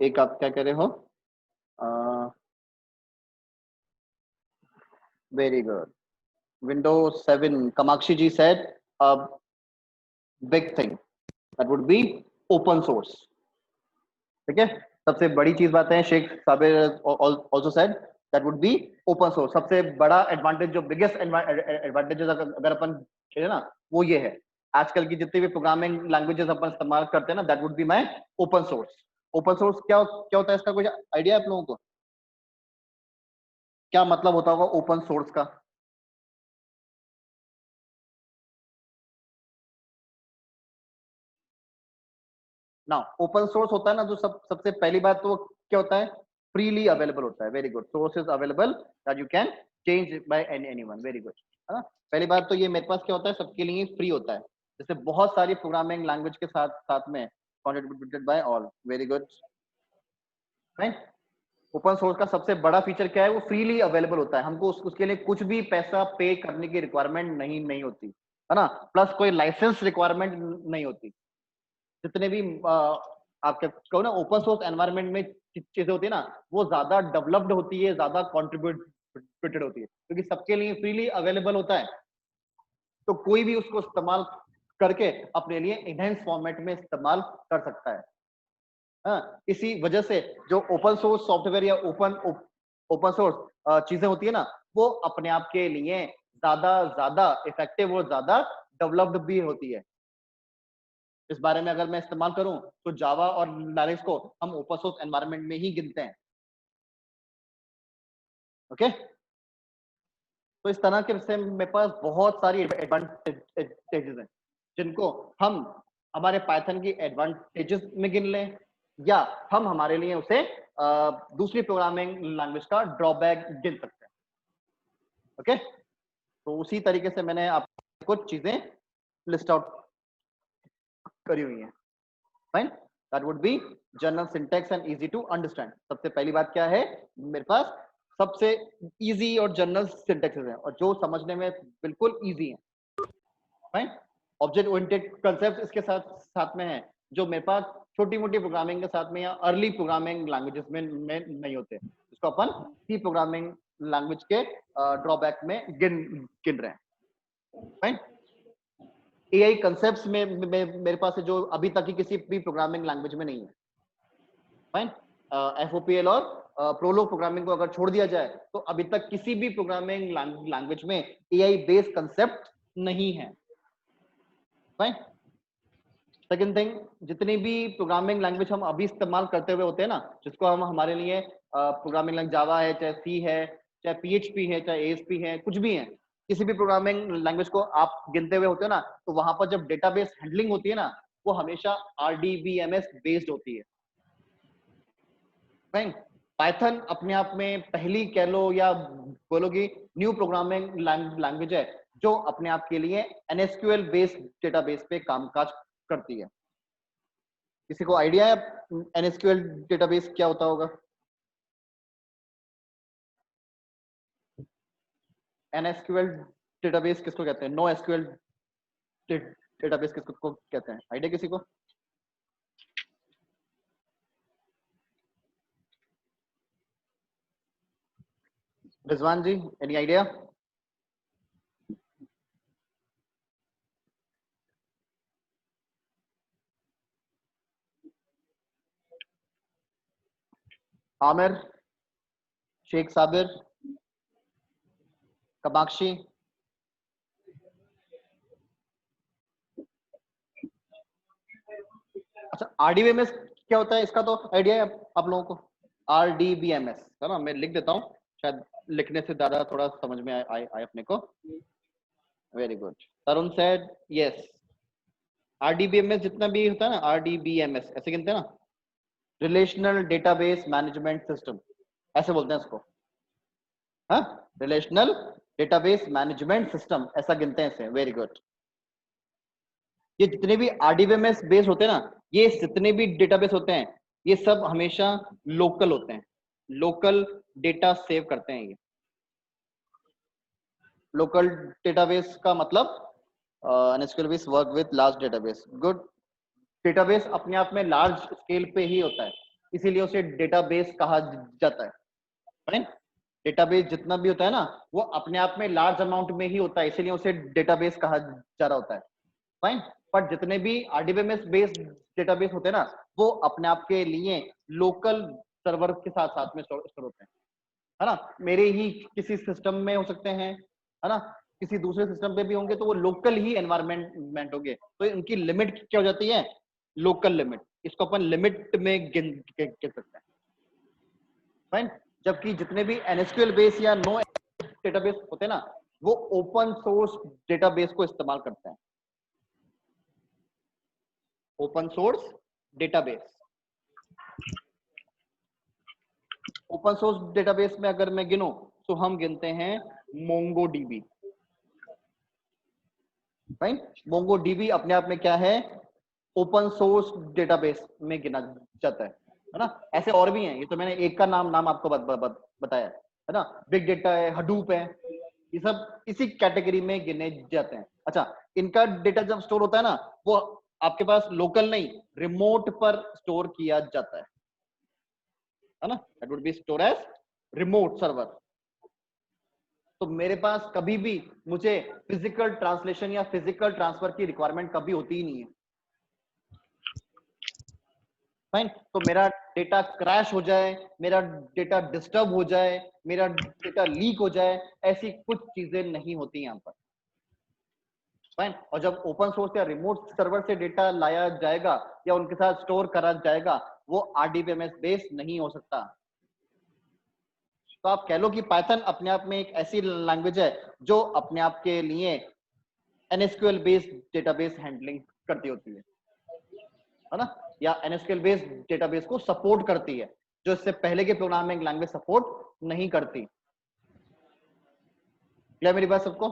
एक आप क्या कह रहे हो? Very good, Windows 7, Kamakshi ji said a big thing that would be open source। ठीक है, सबसे बड़ी चीज बात है, Sheikh Sabir also said that would be open source। सबसे बड़ा एडवांटेज, जो बिगेस्ट एडवांटेजेस अगर अपन कहें ना, वो ये है, आजकल की जितनी भी प्रोग्रामिंग लैंग्वेजेस अपन इस्तेमाल करते हैं ना, that would be my open source. Open source क्या क्या होता है, इसका कुछ आइडिया है आप लोगों को? क्या मतलब होता होगा ओपन सोर्स का? ना, ओपन सोर्स होता है ना, जो सबसे पहली बात तो क्या होता है, फ्रीली अवेलेबल होता है। Very good, source is available that you can change bye anyone, very good, है ना। पहली बात तो ये मेरे पास क्या होता है, सबके लिए फ्री होता है, जैसे बहुत सारी प्रोग्रामिंग लैंग्वेज के साथ साथ में contributed bye all, very good, right. Open source का सबसे बड़ा फीचर क्या है, वो फ्रीली अवेलेबल होता है, हमको उसके लिए कुछ भी पैसा पे करने की रिक्वायरमेंट नहीं होती, है ना, प्लस कोई लाइसेंस रिक्वायरमेंट नहीं होती। जितने भी आप क्या कहो ना, ओपन सोर्स एनवायरनमेंट में चीजें होती है ना, वो ज्यादा डेवलप्ड होती है, ज्यादा कंट्रीब्यूटेड होती है, क्योंकि सबके लिए फ्रीली अवेलेबल होता है, तो कोई भी उसको इस्तेमाल करके अपने लिए इनहेंस फॉर्मेट में इस्तेमाल कर सकता है। हाँ, इसी वजह से जो ओपन सोर्स सॉफ्टवेयर या ओपन सोर्स चीजें होती है ना, वो अपने आप के लिए ज्यादा ज्यादा इफेक्टिव और ज्यादा डेवलप्ड भी होती है। इस बारे में अगर मैं इस्तेमाल करूं तो जावा और लिनक्स को हम ओपन सोर्स एनवायरनमेंट में ही गिनते हैं। ओके, तो इस तरह के से मेरे पास बहुत सारी एडवांटेजेस हैं, जिनको हम हमारे पाइथन की एडवांटेजेस में गिन लें, या हम हमारे लिए उसे दूसरी प्रोग्रामिंग लैंग्वेज का ड्रॉबैक गिन सकते हैं। ओके, तो उसी तरीके से मैंने आपको कुछ चीजें लिस्ट आउट करी हुई हैं। Fine, that would be general syntax and easy to understand. सबसे पहली बात क्या है, मेरे पास सबसे इजी और जनरल सिंटैक्सेस हैं, और जो समझने में बिल्कुल इजी हैं। फाइन, ऑब्जेक्ट ओरिएंटेड कांसेप्ट इसके साथ साथ में है, जो मेरे पास छोटी मोटी प्रोग्रामिंग के साथ में या अर्ली प्रोग्रामिंग लैंग्वेजेस में नहीं होते, इसको अपन सी प्रोग्रामिंग लैंग्वेज के ड्रॉबैक में गिन रहे हैं। फाइन, एआई कांसेप्ट्स में मेरे पास है, जो अभी तक की किसी भी प्रोग्रामिंग लैंग्वेज में नहीं है। फाइन, एफओपीएल और प्रोलॉग प्रोग्रामिंग को अगर छोड़ दिया जाए तो अभी तक किसी भी प्रोग्रामिंग लैंग्वेज में एआई बेस्ड कांसेप्ट नहीं है। फाइन, सेकंड थिंग, जितनी भी प्रोग्रामिंग लैंग्वेज हम अभी इस्तेमाल करते हुए होते हैं ना, जिसको हम हमारे लिए प्रोग्रामिंग लैंग्वेज जावा है, चाहे सी है, चाहे पीएचपी है, चाहे एएसपी है, कुछ भी है, किसी भी प्रोग्रामिंग लैंग्वेज को आप गिनते हुए होते हो ना, तो वहां पर जब डेटाबेस हैंडलिंग होती है ना, वो हमेशा RDBMS बेस्ड होती है। फाइन। पाइथन अपने आप में पहली कह लो या बोलोगी न्यू प्रोग्रामिंग लैंग्वेज है जो अपने आप के लिए NSQL बेस्ड डेटाबेस पे कामकाज करती है। किसी को आइडिया है NSQL डेटाबेस क्या होता होगा? NSQL डेटाबेस किसको कहते हैं? नो एसक्यूएल डेटाबेस किसको कहते हैं? आइडिया किसी को? रिजवान जी, एनी आइडिया? आमिर, शेख साबिर, कमाक्षी, अच्छा RDBMS क्या होता है इसका तो आइडिया है आप लोगों को? RDBMS है ना, मैं लिख देता हूँ, शायद लिखने से ज्यादा थोड़ा समझ में आए अपने को। Very good. Tarun said yes. RDBMS जितना भी होता है ना, RDBMS ऐसे गिनते हैं ना, रिलेशनल डेटाबेस मैनेजमेंट सिस्टम, ऐसे बोलते हैं इसको। हाँ, रिलेशनल डेटाबेस मैनेजमेंट सिस्टम ऐसा गिनते हैं इसे। Very good. ये जितने भी RDBMS बेस होते हैं ना, ये जितने भी डेटाबेस होते हैं, ये सब हमेशा लोकल होते हैं, लोकल डेटा सेव करते हैं। ये लोकल डेटाबेस का मतलब NSQL base work with large database. Good. Database अपने आप में लार्ज स्केल पे ही होता है, इसीलिए उसे डेटाबेस कहा जाता है। फाइन। डेटाबेस जितना भी होता है ना, वो अपने आप में लार्ज अमाउंट में ही होता है, इसीलिए उसे डेटाबेस कहा जा रहा होता है। फाइन। पर जितने भी RDBMS बेस्ड डेटाबेस होते हैं ना, वो अपने आप के लिए लोकल सर्वर के साथ साथ में स्टोर होते हैं, है ना। मेरे ही किसी सिस्टम में हो सकते हैं, है ना, किसी दूसरे सिस्टम पे भी होंगे, तो वो लोकल ही एनवायरमेंट होंगे, तो इनकी लिमिट क्या हो जाती है? Local limit. इसको अपन लिमिट में गिन सकते हैं। फाइन। जबकि जितने भी NSQL बेस या नो डेटाबेस होते हैं ना, वो ओपन सोर्स डेटाबेस को इस्तेमाल करते हैं। Open source database, open source database में अगर मैं गिनूं तो हम गिनते हैं MongoDB। फाइन। MongoDB अपने आप में क्या है? ओपन सोर्स डेटाबेस में गिना जाता है ना। ऐसे और भी हैं, ये तो मैंने एक का नाम आपको बताया है ना। बिग डेटा है, हडूप है, ये सब इसी कैटेगरी में गिने जाते हैं। अच्छा, इनका डेटा जब स्टोर होता है ना, वो आपके पास लोकल नहीं, रिमोट पर स्टोर किया जाता है ना। That would be store as remote server. तो मेरे पास कभी भी मुझे फिजिकल ट्रांसलेशन या फिजिकल ट्रांसफर की रिक्वायरमेंट कभी होती ही नहीं है। फाइन। तो मेरा डेटा क्रैश हो जाए, मेरा डेटा डिस्टर्ब हो जाए, मेरा डेटा लीक हो जाए, ऐसी कुछ चीजें नहीं होती यहाँ पर। फाइन। और जब ओपन सोर्स या रिमोट सर्वर से डेटा लाया जाएगा या उनके साथ स्टोर करा जाएगा, वो RDBMS बेस्ड नहीं हो सकता। तो आप कह लो कि पाइथन अपने आप में एक ऐसी लैंग्वेज है जो अपने आप के लिए NSQL बेस्ड डेटाबेस हैंडलिंग करती होती है ना, या NSQL बेस्ड डेटाबेस को सपोर्ट करती है, जो इससे पहले के प्रोग्रामिंग लैंग्वेज सपोर्ट नहीं करती। क्या मेरी बात सबको?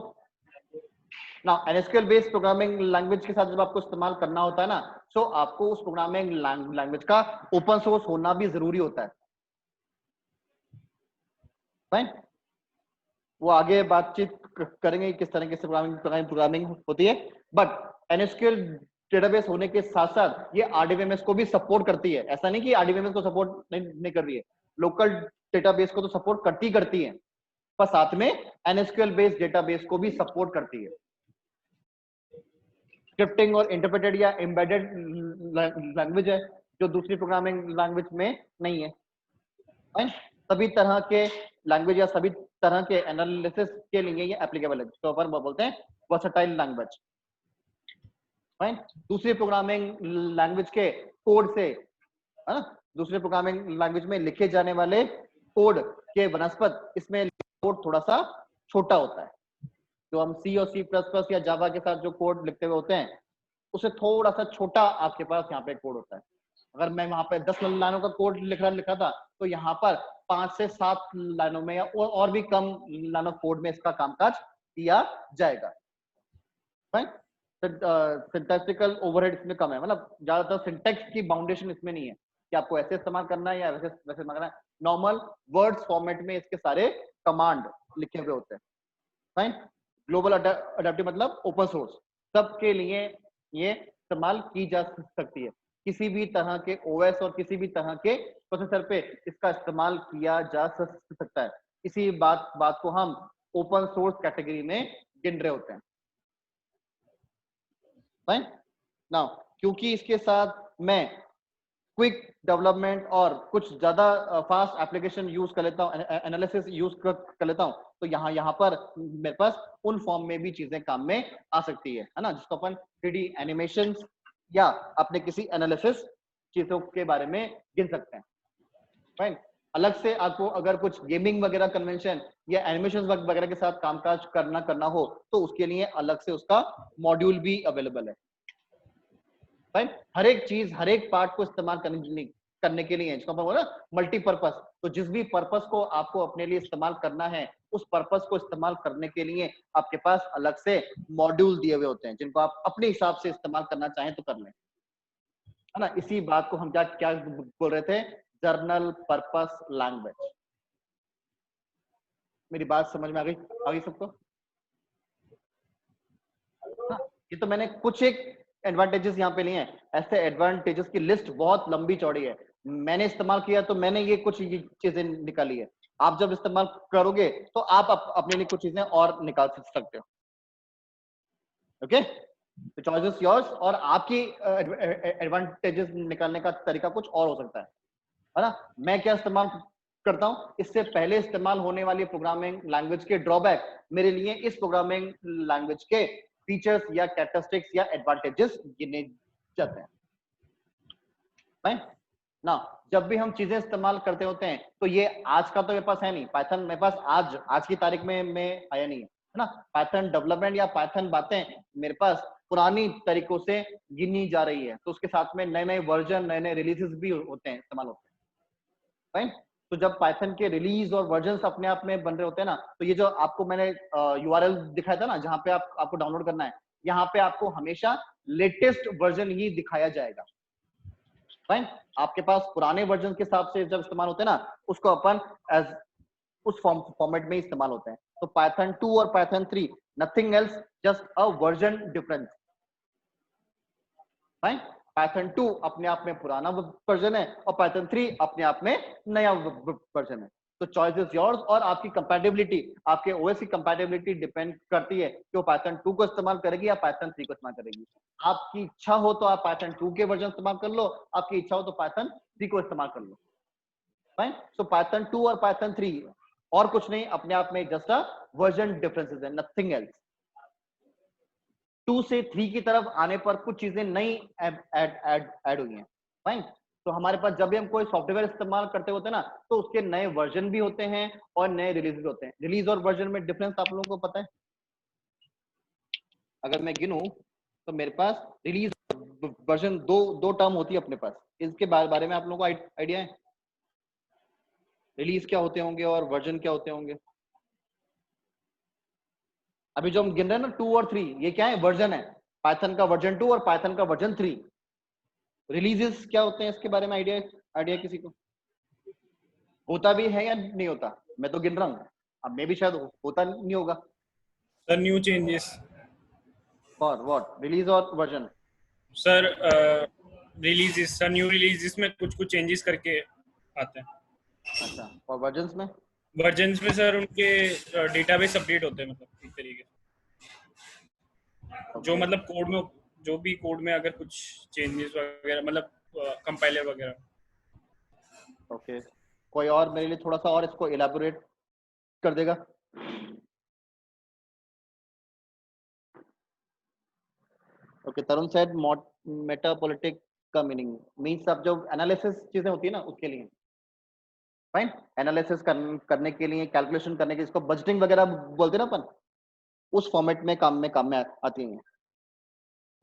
ना NSQL बेस्ड प्रोग्रामिंग लैंग्वेज के साथ जब आपको इस्तेमाल करना होता है ना, तो आपको उस प्रोग्रामिंग लैंग्वेज का ओपन सोर्स होना भी जरूरी होता है। फाइन। वो आगे बातचीत करेंगे किस तरीके से प्रोग्रामिंग होती है, बट NSQL डेटाबेस होने के साथ साथ ये RDBMS को भी सपोर्ट करती है। ऐसा नहीं कि RDBMS को सपोर्ट नहीं कर रही है, लोकल डेटाबेस को तो सपोर्ट करती है, पर साथ में NSQL बेस्ड डेटाबेस को भी सपोर्ट करती है। स्क्रिप्टिंग और इंटरप्रेटेड या एम्बेडेड लैंग्वेज है, जो दूसरी प्रोग्रामिंग लैंग्वेज में नहीं है। फाइन। सभी तरह के लैंग्वेज या सभी तरह के एनालिसिस के लिए ये एप्लीकेबल है, तो अपन बोलते हैं वर्सेटाइल लैंग्वेज। फाइन। दूसरी प्रोग्रामिंग लैंग्वेज के कोड से, है ना, दूसरे प्रोग्रामिंग लैंग्वेज में लिखे जाने वाले कोड के बनस्पत इसमें कोड थोड़ा सा छोटा होता है। जो हम सी और C++ या जावा के साथ जो कोड लिखते हुए होते हैं उससे थोड़ा सा छोटा आपके पास यहाँ पे कोड होता है। अगर मैं वहां पे 10 लाइनों का कोड लिखा था तो यहाँ पर 5 से 7 लाइनों में या और भी कम लाइन ऑफ कोड में इसका कामकाज किया जाएगा। सिंटैक्टिकल ओवरहेड इसमें कम है, मतलब ज्यादातर सिंटैक्स की बाउंडेशन इसमें नहीं है कि आपको ऐसे इस्तेमाल करना है या वैसे वैसे इस्तेमाल करना है। नॉर्मल वर्ड्स फॉर्मेट में इसके सारे कमांड लिखे हुए होते हैं। फाइन। ग्लोबल अडेप्टिव मतलब ओपन सोर्स, सबके लिए ये इस्तेमाल की जा सकती है। किसी भी तरह के ओएस और किसी भी तरह के प्रोसेसर पे इसका इस्तेमाल किया जा सकता है। इसी बात को हम ओपन सोर्स कैटेगरी में गिन रहे होते हैं। फाइन। नाउ क्योंकि इसके साथ मैं क्विक डेवलपमेंट और कुछ ज्यादा फास्ट एप्लीकेशन यूज कर लेता हूँ, एनालिसिस यूज कर लेता हूँ, तो यहाँ पर मेरे पास उन फॉर्म में भी चीजें काम में आ सकती है ना, जिसको अपन 3D एनिमेशन या अपने किसी एनालिसिस चीजों के बारे में गिन सकते हैं। फाइन। अलग से आपको अगर कुछ गेमिंग वगैरह कन्वेंशन या एनिमेशन वगैरह के साथ कामकाज करना हो तो उसके लिए अलग से उसका मॉड्यूल भी अवेलेबल है। फाइन। हर एक चीज हर एक पार्ट को इस्तेमाल करने के लिए जिसको अपन बोला मल्टीपर्पस, तो जिस भी पर्पस को आपको अपने लिए इस्तेमाल करना है उस पर्पस को इस्तेमाल करने के लिए आपके पास अलग से मॉड्यूल दिए हुए होते हैं जिनको आप अपने हिसाब से इस्तेमाल करना चाहें तो कर लें, है ना। इसी बात को हम क्या बोल रहे थे, जर्नल पर्पस लैंग्वेज। मेरी बात समझ में आ गई सबको? हाँ, ये तो मैंने कुछ एक एडवांटेजेस यहाँ पे लिए हैं। ऐसे एडवांटेजेस की लिस्ट बहुत लंबी चौड़ी है, मैंने इस्तेमाल किया तो मैंने ये कुछ चीजें निकाली है। आप जब इस्तेमाल करोगे तो आप अपने लिए कुछ चीजें और निकाल सकते हो। ओके, तो चॉइसेस योर्स, और आपकी एडवांटेजेस निकालने का तरीका कुछ और हो सकता है ना। मैं क्या इस्तेमाल करता हूं, इससे पहले इस्तेमाल होने वाली प्रोग्रामिंग लैंग्वेज के ड्रॉबैक मेरे लिए इस प्रोग्रामिंग लैंग्वेज के फीचर्स या कैरेक्टरिस्टिक्स या एडवांटेजेस गिने जाते हैं। फाइन ना। जब भी हम चीजें इस्तेमाल करते होते हैं तो ये आज का तो मेरे पास है नहीं, पाइथन मेरे पास आज की तारीख में आया नहीं है ना। पाइथन डेवलपमेंट या पाइथन बातें मेरे पास पुरानी तरीकों से गिनी जा रही है, तो उसके साथ में नए नए वर्जन नए नए रिलीजेस भी होते हैं, इस्तेमाल होते हैं। फाइन। तो जब पाइथन के रिलीज और वर्जन अपने आप में बन रहे होते हैं ना, तो ये जो आपको मैंने URL दिखाया था ना जहां पे आपको डाउनलोड करना है, यहाँ पे आपको हमेशा लेटेस्ट वर्जन ही दिखाया जाएगा। फाइन। आपके पास पुराने वर्जन के हिसाब से जब इस्तेमाल होते हैं ना, उसको अपन एज उस फॉर्मेट में इस्तेमाल होते हैं। तो पाइथन 2 और Python 3 nothing else, just a version difference. Fine. Python 2 अपने आप में पुराना वर्जन है और पाइथन 3 अपने आप में नया वर्जन है। तो चॉइस इज योर्स, और आपकी कंपैटिबिलिटी, आपके ओएस की कंपैटिबिलिटी डिपेंड करती है कि वो पाइथन 2 को इस्तेमाल करेगी या पाइथन 3 को इस्तेमाल करेगी। आपकी इच्छा हो तो आप पाइथन 2 के वर्जन इस्तेमाल कर लो, आपकी इच्छा हो तो पाइथन 3 को इस्तेमाल कर लो। फाइन। सो पाइथन 2 और पाइथन 3 और कुछ नहीं, अपने आप में जस्ट अ वर्जन डिफरेंसेस है, नथिंग एल्स। 2 से 3 की तरफ आने पर कुछ चीजें नई ऐड हुई हैं। फाइन। तो हमारे पास जब भी हम कोई सॉफ्टवेयर इस्तेमाल करते होते हैं ना, तो उसके नए वर्जन भी होते हैं और नए रिलीज भी होते हैं। रिलीज और वर्जन में डिफरेंस आप लोगों को पता है? अगर मैं गिनूं तो मेरे पास रिलीज वर्जन दो टर्म होती है अपने पास। इसके बारे में आप लोगों को आइडिया है? रिलीज क्या होते होंगे और वर्जन क्या होते होंगे? अभी जो हम गिन रहे हैं ना 2 और 3, ये क्या है? वर्जन है। पाइथन का वर्जन 2 और पाइथन का वर्जन 3। रिलीजेस क्या होते हैं, इसके बारे में आइडिया किसी को? होता भी है या नहीं होता? मैं तो गिन रहा हूँ, अब मैं भी शायद होता नहीं होगा। Sir new changes. For what? Release और version? Sir releases, sir new releases में कुछ चेंजेस करके आते हैं। अच्छा, और वर्जन्स में? वर्जन्स में सर उनके डेटाबेस अपडेट होते हैं, मतलब एक तरीके से जो मतलब कोड में, जो भी कोड में अगर कुछ चेंजेस वगैरह, मतलब कंपाइलर वगैरह। ओके, कोई और मेरे लिए थोड़ा सा और इसको इलैबोरेट कर देगा? ओके, तरुण सेड मेटापोलिटिक का मीनिंग मींस अब जो एनालिसिस चीजें होती है ना उसके लिए। फाइन। एनालिसिस करने के लिए, कैलकुलेशन करने के लिए, इसको बजटिंग वगैरह बोलते हैं ना अपन, उस फॉर्मेट में काम में आती हैं,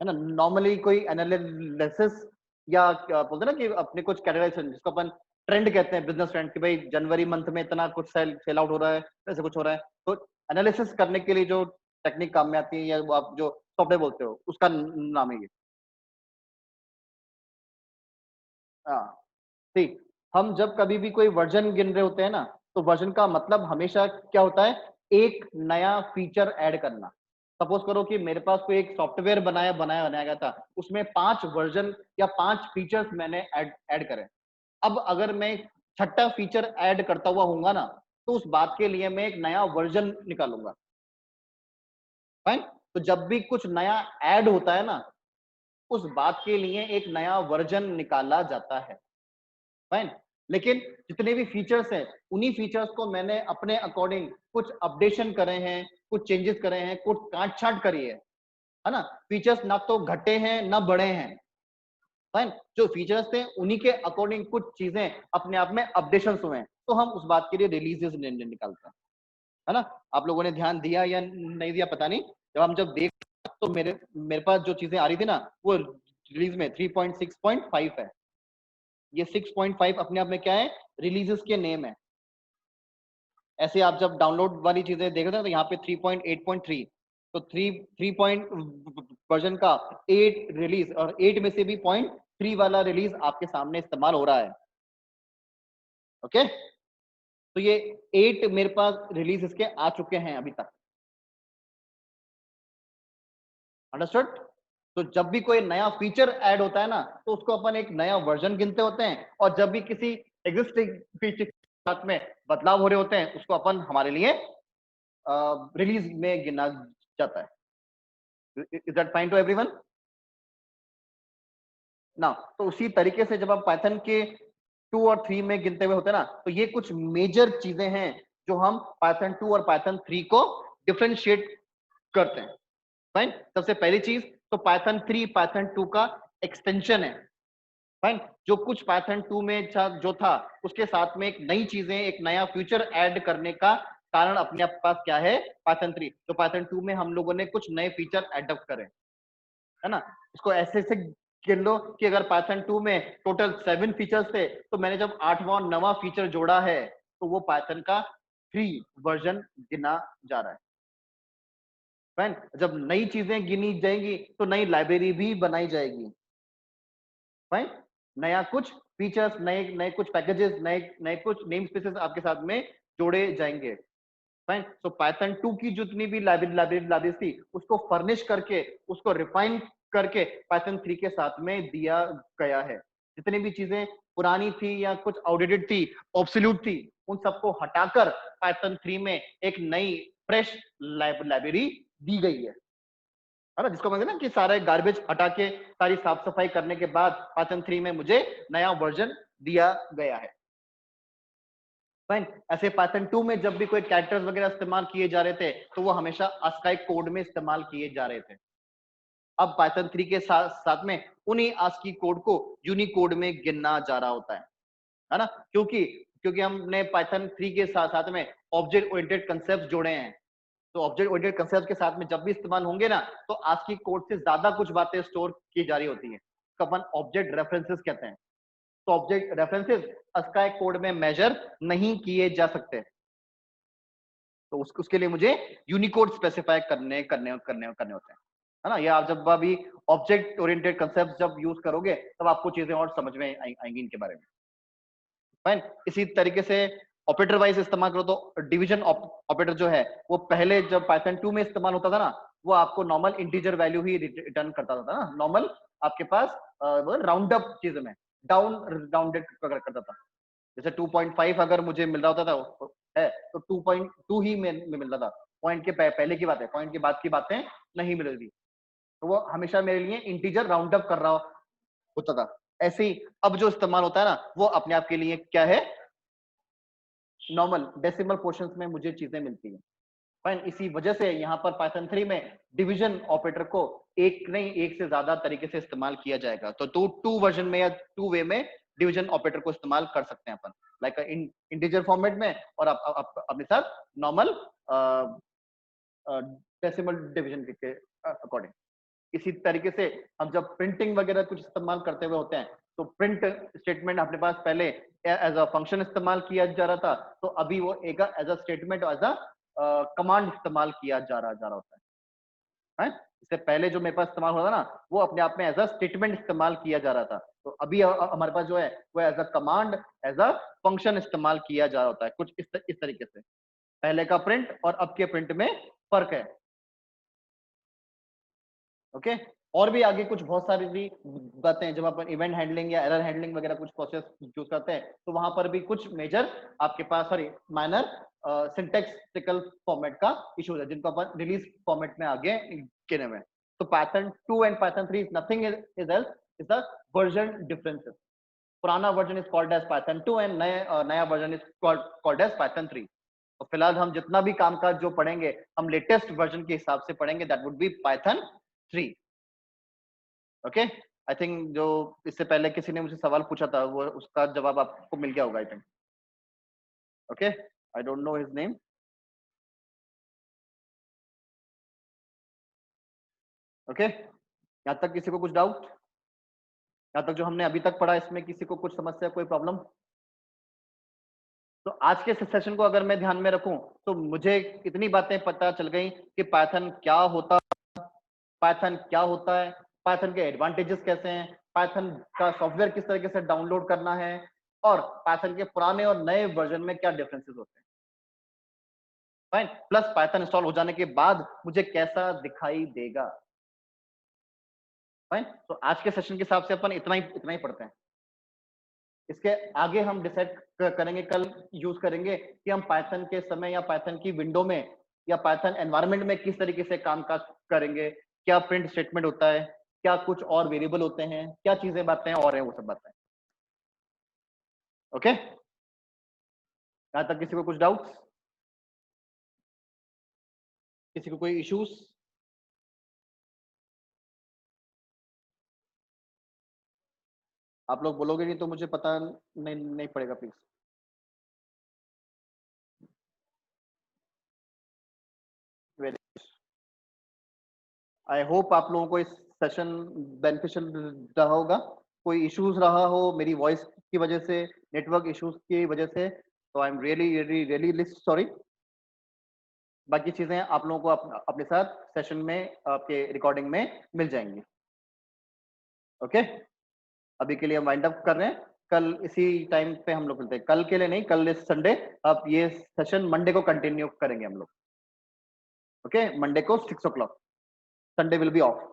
है ना। नॉर्मली कोई एनालिसिस या बोलते हैं ना कि अपने कुछ कैटेगराइजेशन, जिसको अपन ट्रेंड कहते हैं, बिजनेस ट्रेंड, कि भाई जनवरी मंथ में इतना कुछ सेल आउट हो रहा है, ऐसे कुछ हो रहा है, तो एनालिसिस करने के लिए जो टेक्निक काम में आती है या वो आप जो सॉफ्टवेयर बोलते हो उसका नाम है ये। हाँ ठीक, हम जब कभी भी कोई वर्जन गिन रहे होते हैं ना, तो वर्जन का मतलब हमेशा क्या होता है, एक नया फीचर ऐड करना। सपोज करो कि मेरे पास कोई एक सॉफ्टवेयर बनाया गया था, उसमें 5 वर्जन या 5 फीचर्स मैंने ऐड करे। अब अगर मैं छठा फीचर ऐड करता हुआ होऊंगा ना, तो उस बात के लिए मैं एक नया वर्जन निकालूंगा। फाइन। तो जब भी कुछ नया ऐड होता है ना, उस बात के लिए एक नया वर्जन निकाला जाता है। फाइन। लेकिन जितने भी फीचर्स हैं, उन्हीं फीचर्स को मैंने अपने अकॉर्डिंग कुछ अपडेशन करे हैं, कुछ चेंजेस करे हैं, कुछ काट छांट करी है ना। फीचर्स ना तो घटे हैं ना बढ़े हैं। फाइन। जो फीचर्स थे उन्हीं के अकॉर्डिंग कुछ चीजें अपने आप में अपडेशन हुए हैं, तो हम उस बात के लिए रिलीजेस निकालते हैं, है ना। आप लोगों ने ध्यान दिया या नहीं दिया पता नहीं। जब देख तो मेरे पास जो चीजें आ रही थी ना, वो रिलीज में 3.6.5 है। ये 6.5 अपने आप में क्या है, रिलीजेस के नेम है। ऐसे आप जब डाउनलोड वाली चीजें देख रहे हैं तो यहाँ पे 3.8.3, तो 3 पॉइंट वर्जन का 8 रिलीज, और 8 में से भी 0.3 वाला रिलीज आपके सामने इस्तेमाल हो रहा है। ओके, तो ये 8 मेरे पास रिलीज इसके आ चुके हैं अभी तक। अंडरस्टूड। तो जब भी कोई नया फीचर ऐड होता है ना, तो उसको अपन एक नया वर्जन गिनते होते हैं, और जब भी किसी एग्जिस्टिंग फीचर के साथ में बदलाव हो रहे होते हैं, उसको अपन हमारे लिए रिलीज में गिना जाता है। Is that fine to everyone? ना, तो उसी तरीके से जब आप पाइथन के 2 और 3 में गिनते हुए होते हैं ना, तो ये कुछ मेजर चीजें हैं जो हम पाइथन 2 और पाइथन 3 को डिफरेंशिएट करते हैं। फाइन। सबसे पहली चीज तो पाइथन 3 पाइथन 2 का एक्सटेंशन है। फाइन। जो कुछ पाइथन 2 में जो था, उसके साथ में एक नई चीजें, एक नया फीचर ऐड करने का कारण अपने पास क्या है, पाइथन 3। तो पाइथन 2 में हम लोगों ने कुछ नए फीचर एडप्ट करे, है ना। इसको ऐसे से गिन लो कि अगर पाइथन 2 में टोटल 7 फीचर्स थे, तो मैंने जब 8वां 9वां फीचर जोड़ा है, तो वो पाइथन का 3 वर्जन गिना जा रहा है। फाइन। जब नई चीजें गिनी जाएंगी तो नई लाइब्रेरी भी बनाई जाएगी। फाइन। नया कुछ फीचर्स, नए नए कुछ पैकेजेस, नए नए कुछ नेम स्पेसेस आपके साथ में जोड़े जाएंगे। फाइन। तो पाइथन 2 की जितनी भी लाइब्रेरी थी, उसको फर्निश करके, उसको रिफाइन करके पाइथन 3 के साथ में दिया गया है। जितनी भी चीजें पुरानी थी या कुछ आउटडेटेड थी, ऑब्सोल्यूट थी, उन सबको हटाकर पाइथन 3 में एक नई फ्रेश लाइब्रेरी दी गई है ना। जिसको मतलब ना कि सारे गार्बेज हटा के, सारी साफ सफाई करने के बाद पाइथन 3 में मुझे नया वर्जन दिया गया है। फाइन। ऐसे पाइथन 2 में जब भी कोई कैरेक्टर्स वगैरह इस्तेमाल किए जा रहे थे, तो वो हमेशा ASCII कोड में इस्तेमाल किए जा रहे थे। अब पाइथन 3 के साथ में उन्हीं ASCII कोड को यूनिकोड में गिनना जा रहा होता है ना। क्योंकि क्योंकि हमने पाइथन 3 के साथ में ऑब्जेक्ट ओरिएंटेड कंसेप्ट जोड़े हैं। तो ऑब्जेक्ट ओरिएंटेड कंसेप्ट के साथ में जब भी इस्तेमाल होंगे ना, तो ASCII कोड से ज्यादा कुछ बातें स्टोर की जा रही होती है, तो अपन ऑब्जेक्ट रेफरेंसेस कहते हैं। तो ऑब्जेक्ट रेफरेंसेस ASCII कोड में मेजर नहीं किए जा सकते, तो उसके लिए मुझे यूनिकोड स्पेसिफाई करने होते हैं, है ना। या आप जब अभी ऑब्जेक्ट ओरिएंटेड कंसेप्ट जब यूज करोगे, तब आपको चीजें और समझ में आएंगी इनके बारे में। फाइन। इसी तरीके से ऑपरेटर वाइज इस्तेमाल करो, तो डिवीजन ऑपरेटर जो है, वो पहले जब पाइथन 2 में इस्तेमाल होता था ना, वो आपको नॉर्मल इंटीजर वैल्यू ही रिटर्न करता था ना। नॉर्मल आपके पास राउंड अप चीज में डाउन राउंडेड करता था। जैसे 2.5 अगर मुझे मिल रहा होता था है, तो 2.2 ही में मिल रहा था। पॉइंट के पहले की बात है, पॉइंट के बाद की बातें नहीं मिल रही, तो वो हमेशा मेरे लिए इंटीजर राउंड अप कर रहा होता था। ऐसे ही अब जो इस्तेमाल होता है ना, वो अपने आप के लिए क्या है, नॉर्मल डेसिमल पोर्शंस में मुझे चीजें मिलती हैं। फाइन। इसी वजह से यहाँ पर पाइथन 3 में डिवीजन ऑपरेटर को एक नहीं, एक से ज्यादा तरीके से इस्तेमाल किया जाएगा। तो टू वर्जन में या 2 वे में डिवीजन ऑपरेटर को इस्तेमाल कर सकते हैं अपन, लाइक इंटीजर फॉर्मेट में, और अपने साथ नॉर्मल डेसिमल डिवीजन के अकॉर्डिंग। इसी तरीके से हम जब प्रिंटिंग वगैरह कुछ इस्तेमाल करते हुए होते हैं तो प्रिंट स्टेटमेंट अपने पास पहले एज अ फंक्शन इस्तेमाल किया जा रहा था, तो अभी वो एक as a statement as a command इस्तेमाल किया जा रहा होता है। इससे पहले जो मेरे पास इस्तेमाल हो रहा था ना, वो अपने आप में एज अ स्टेटमेंट इस्तेमाल किया जा रहा था, तो अभी हमारे पास जो है वो as a command as a function इस्तेमाल किया जा रहा होता है। कुछ इस तरीके से पहले का प्रिंट और अब के प्रिंट में फर्क है। ओके, और भी आगे कुछ बहुत सारी भी बातें हैं। जब अपन इवेंट हैंडलिंग या एरर हैंडलिंग वगैरह कुछ प्रोसेस यूज करते हैं तो वहां पर भी कुछ मेजर आपके पास सॉरी माइनर सिंटैक्टिकल फॉर्मेट का इशू है, जिनको अपन रिलीज फॉर्मेट में आगे गिने हुए हैं। तो Python 2 and Python 3 is nothing is else is the version differences. पुराना version is called as Python 2 and नया version is called as Python 3। तो फिलहाल हम जितना भी कामकाज जो पढ़ेंगे हम लेटेस्ट वर्जन के हिसाब से पढ़ेंगे, that would B Python 3। Okay, I think जो इससे पहले किसी ने मुझे सवाल पूछा था वो उसका जवाब आपको मिल गया होगा I think. Okay, I don't know his name. Okay, यहाँ तक किसी को कुछ डाउट? यहाँ तक जो हमने अभी तक पढ़ा इसमें किसी को कुछ समस्या, कोई प्रॉब्लम? तो आज के सेशन को अगर मैं ध्यान में रखूं तो मुझे इतनी बातें पता चल गई कि पाइथन क्या होता है, पाइथन के एडवांटेजेस कैसे हैं, पाइथन का सॉफ्टवेयर किस तरीके से डाउनलोड करना है, और पाइथन के पुराने और नए वर्जन में क्या डिफरेंसेस होते हैं। फाइन, प्लस पाइथन इंस्टॉल हो जाने के बाद मुझे कैसा दिखाई देगा। फाइन, तो आज के सेशन के हिसाब से अपन इतना ही पढ़ते हैं। इसके आगे हम डिसाइड करेंगे, कल यूज करेंगे कि हम पाइथन के समय या पाइथन की विंडो में या पाइथन एनवायरनमेंट में किस तरीके से कामकाज करेंगे, क्या प्रिंट स्टेटमेंट होता है, क्या कुछ और वेरिएबल होते हैं, क्या चीजें बातें और हैं, वो सब बातें। ओके, यहां तक किसी को कुछ डाउट्स, किसी को कोई इश्यूज? आप लोग बोलोगे नहीं तो मुझे पता नहीं पड़ेगा प्लीज। वेरी, आई होप आप लोगों को इस सेशन बेनिफिशियल रहा होगा। कोई इश्यूज रहा हो मेरी वॉइस की वजह से, नेटवर्क इश्यूज की वजह से, तो आई एम रियली सॉरी। बाकी चीजें आप लोगों को अपने साथ सेशन में आपके रिकॉर्डिंग में मिल जाएंगी। ओके, अभी के लिए हम वाइंड अप कर रहे हैं। कल इसी टाइम पे हम लोग मिलते हैं, कल के लिए नहीं, कल इस संडे। अब ये सेशन मंडे को कंटिन्यू करेंगे हम लोग। ओके, मंडे को 6 o'clock, Sunday will be off.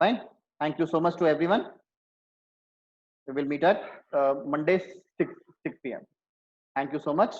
Fine, thank you so much to everyone. We will meet at Monday 6 p.m. Thank you so much.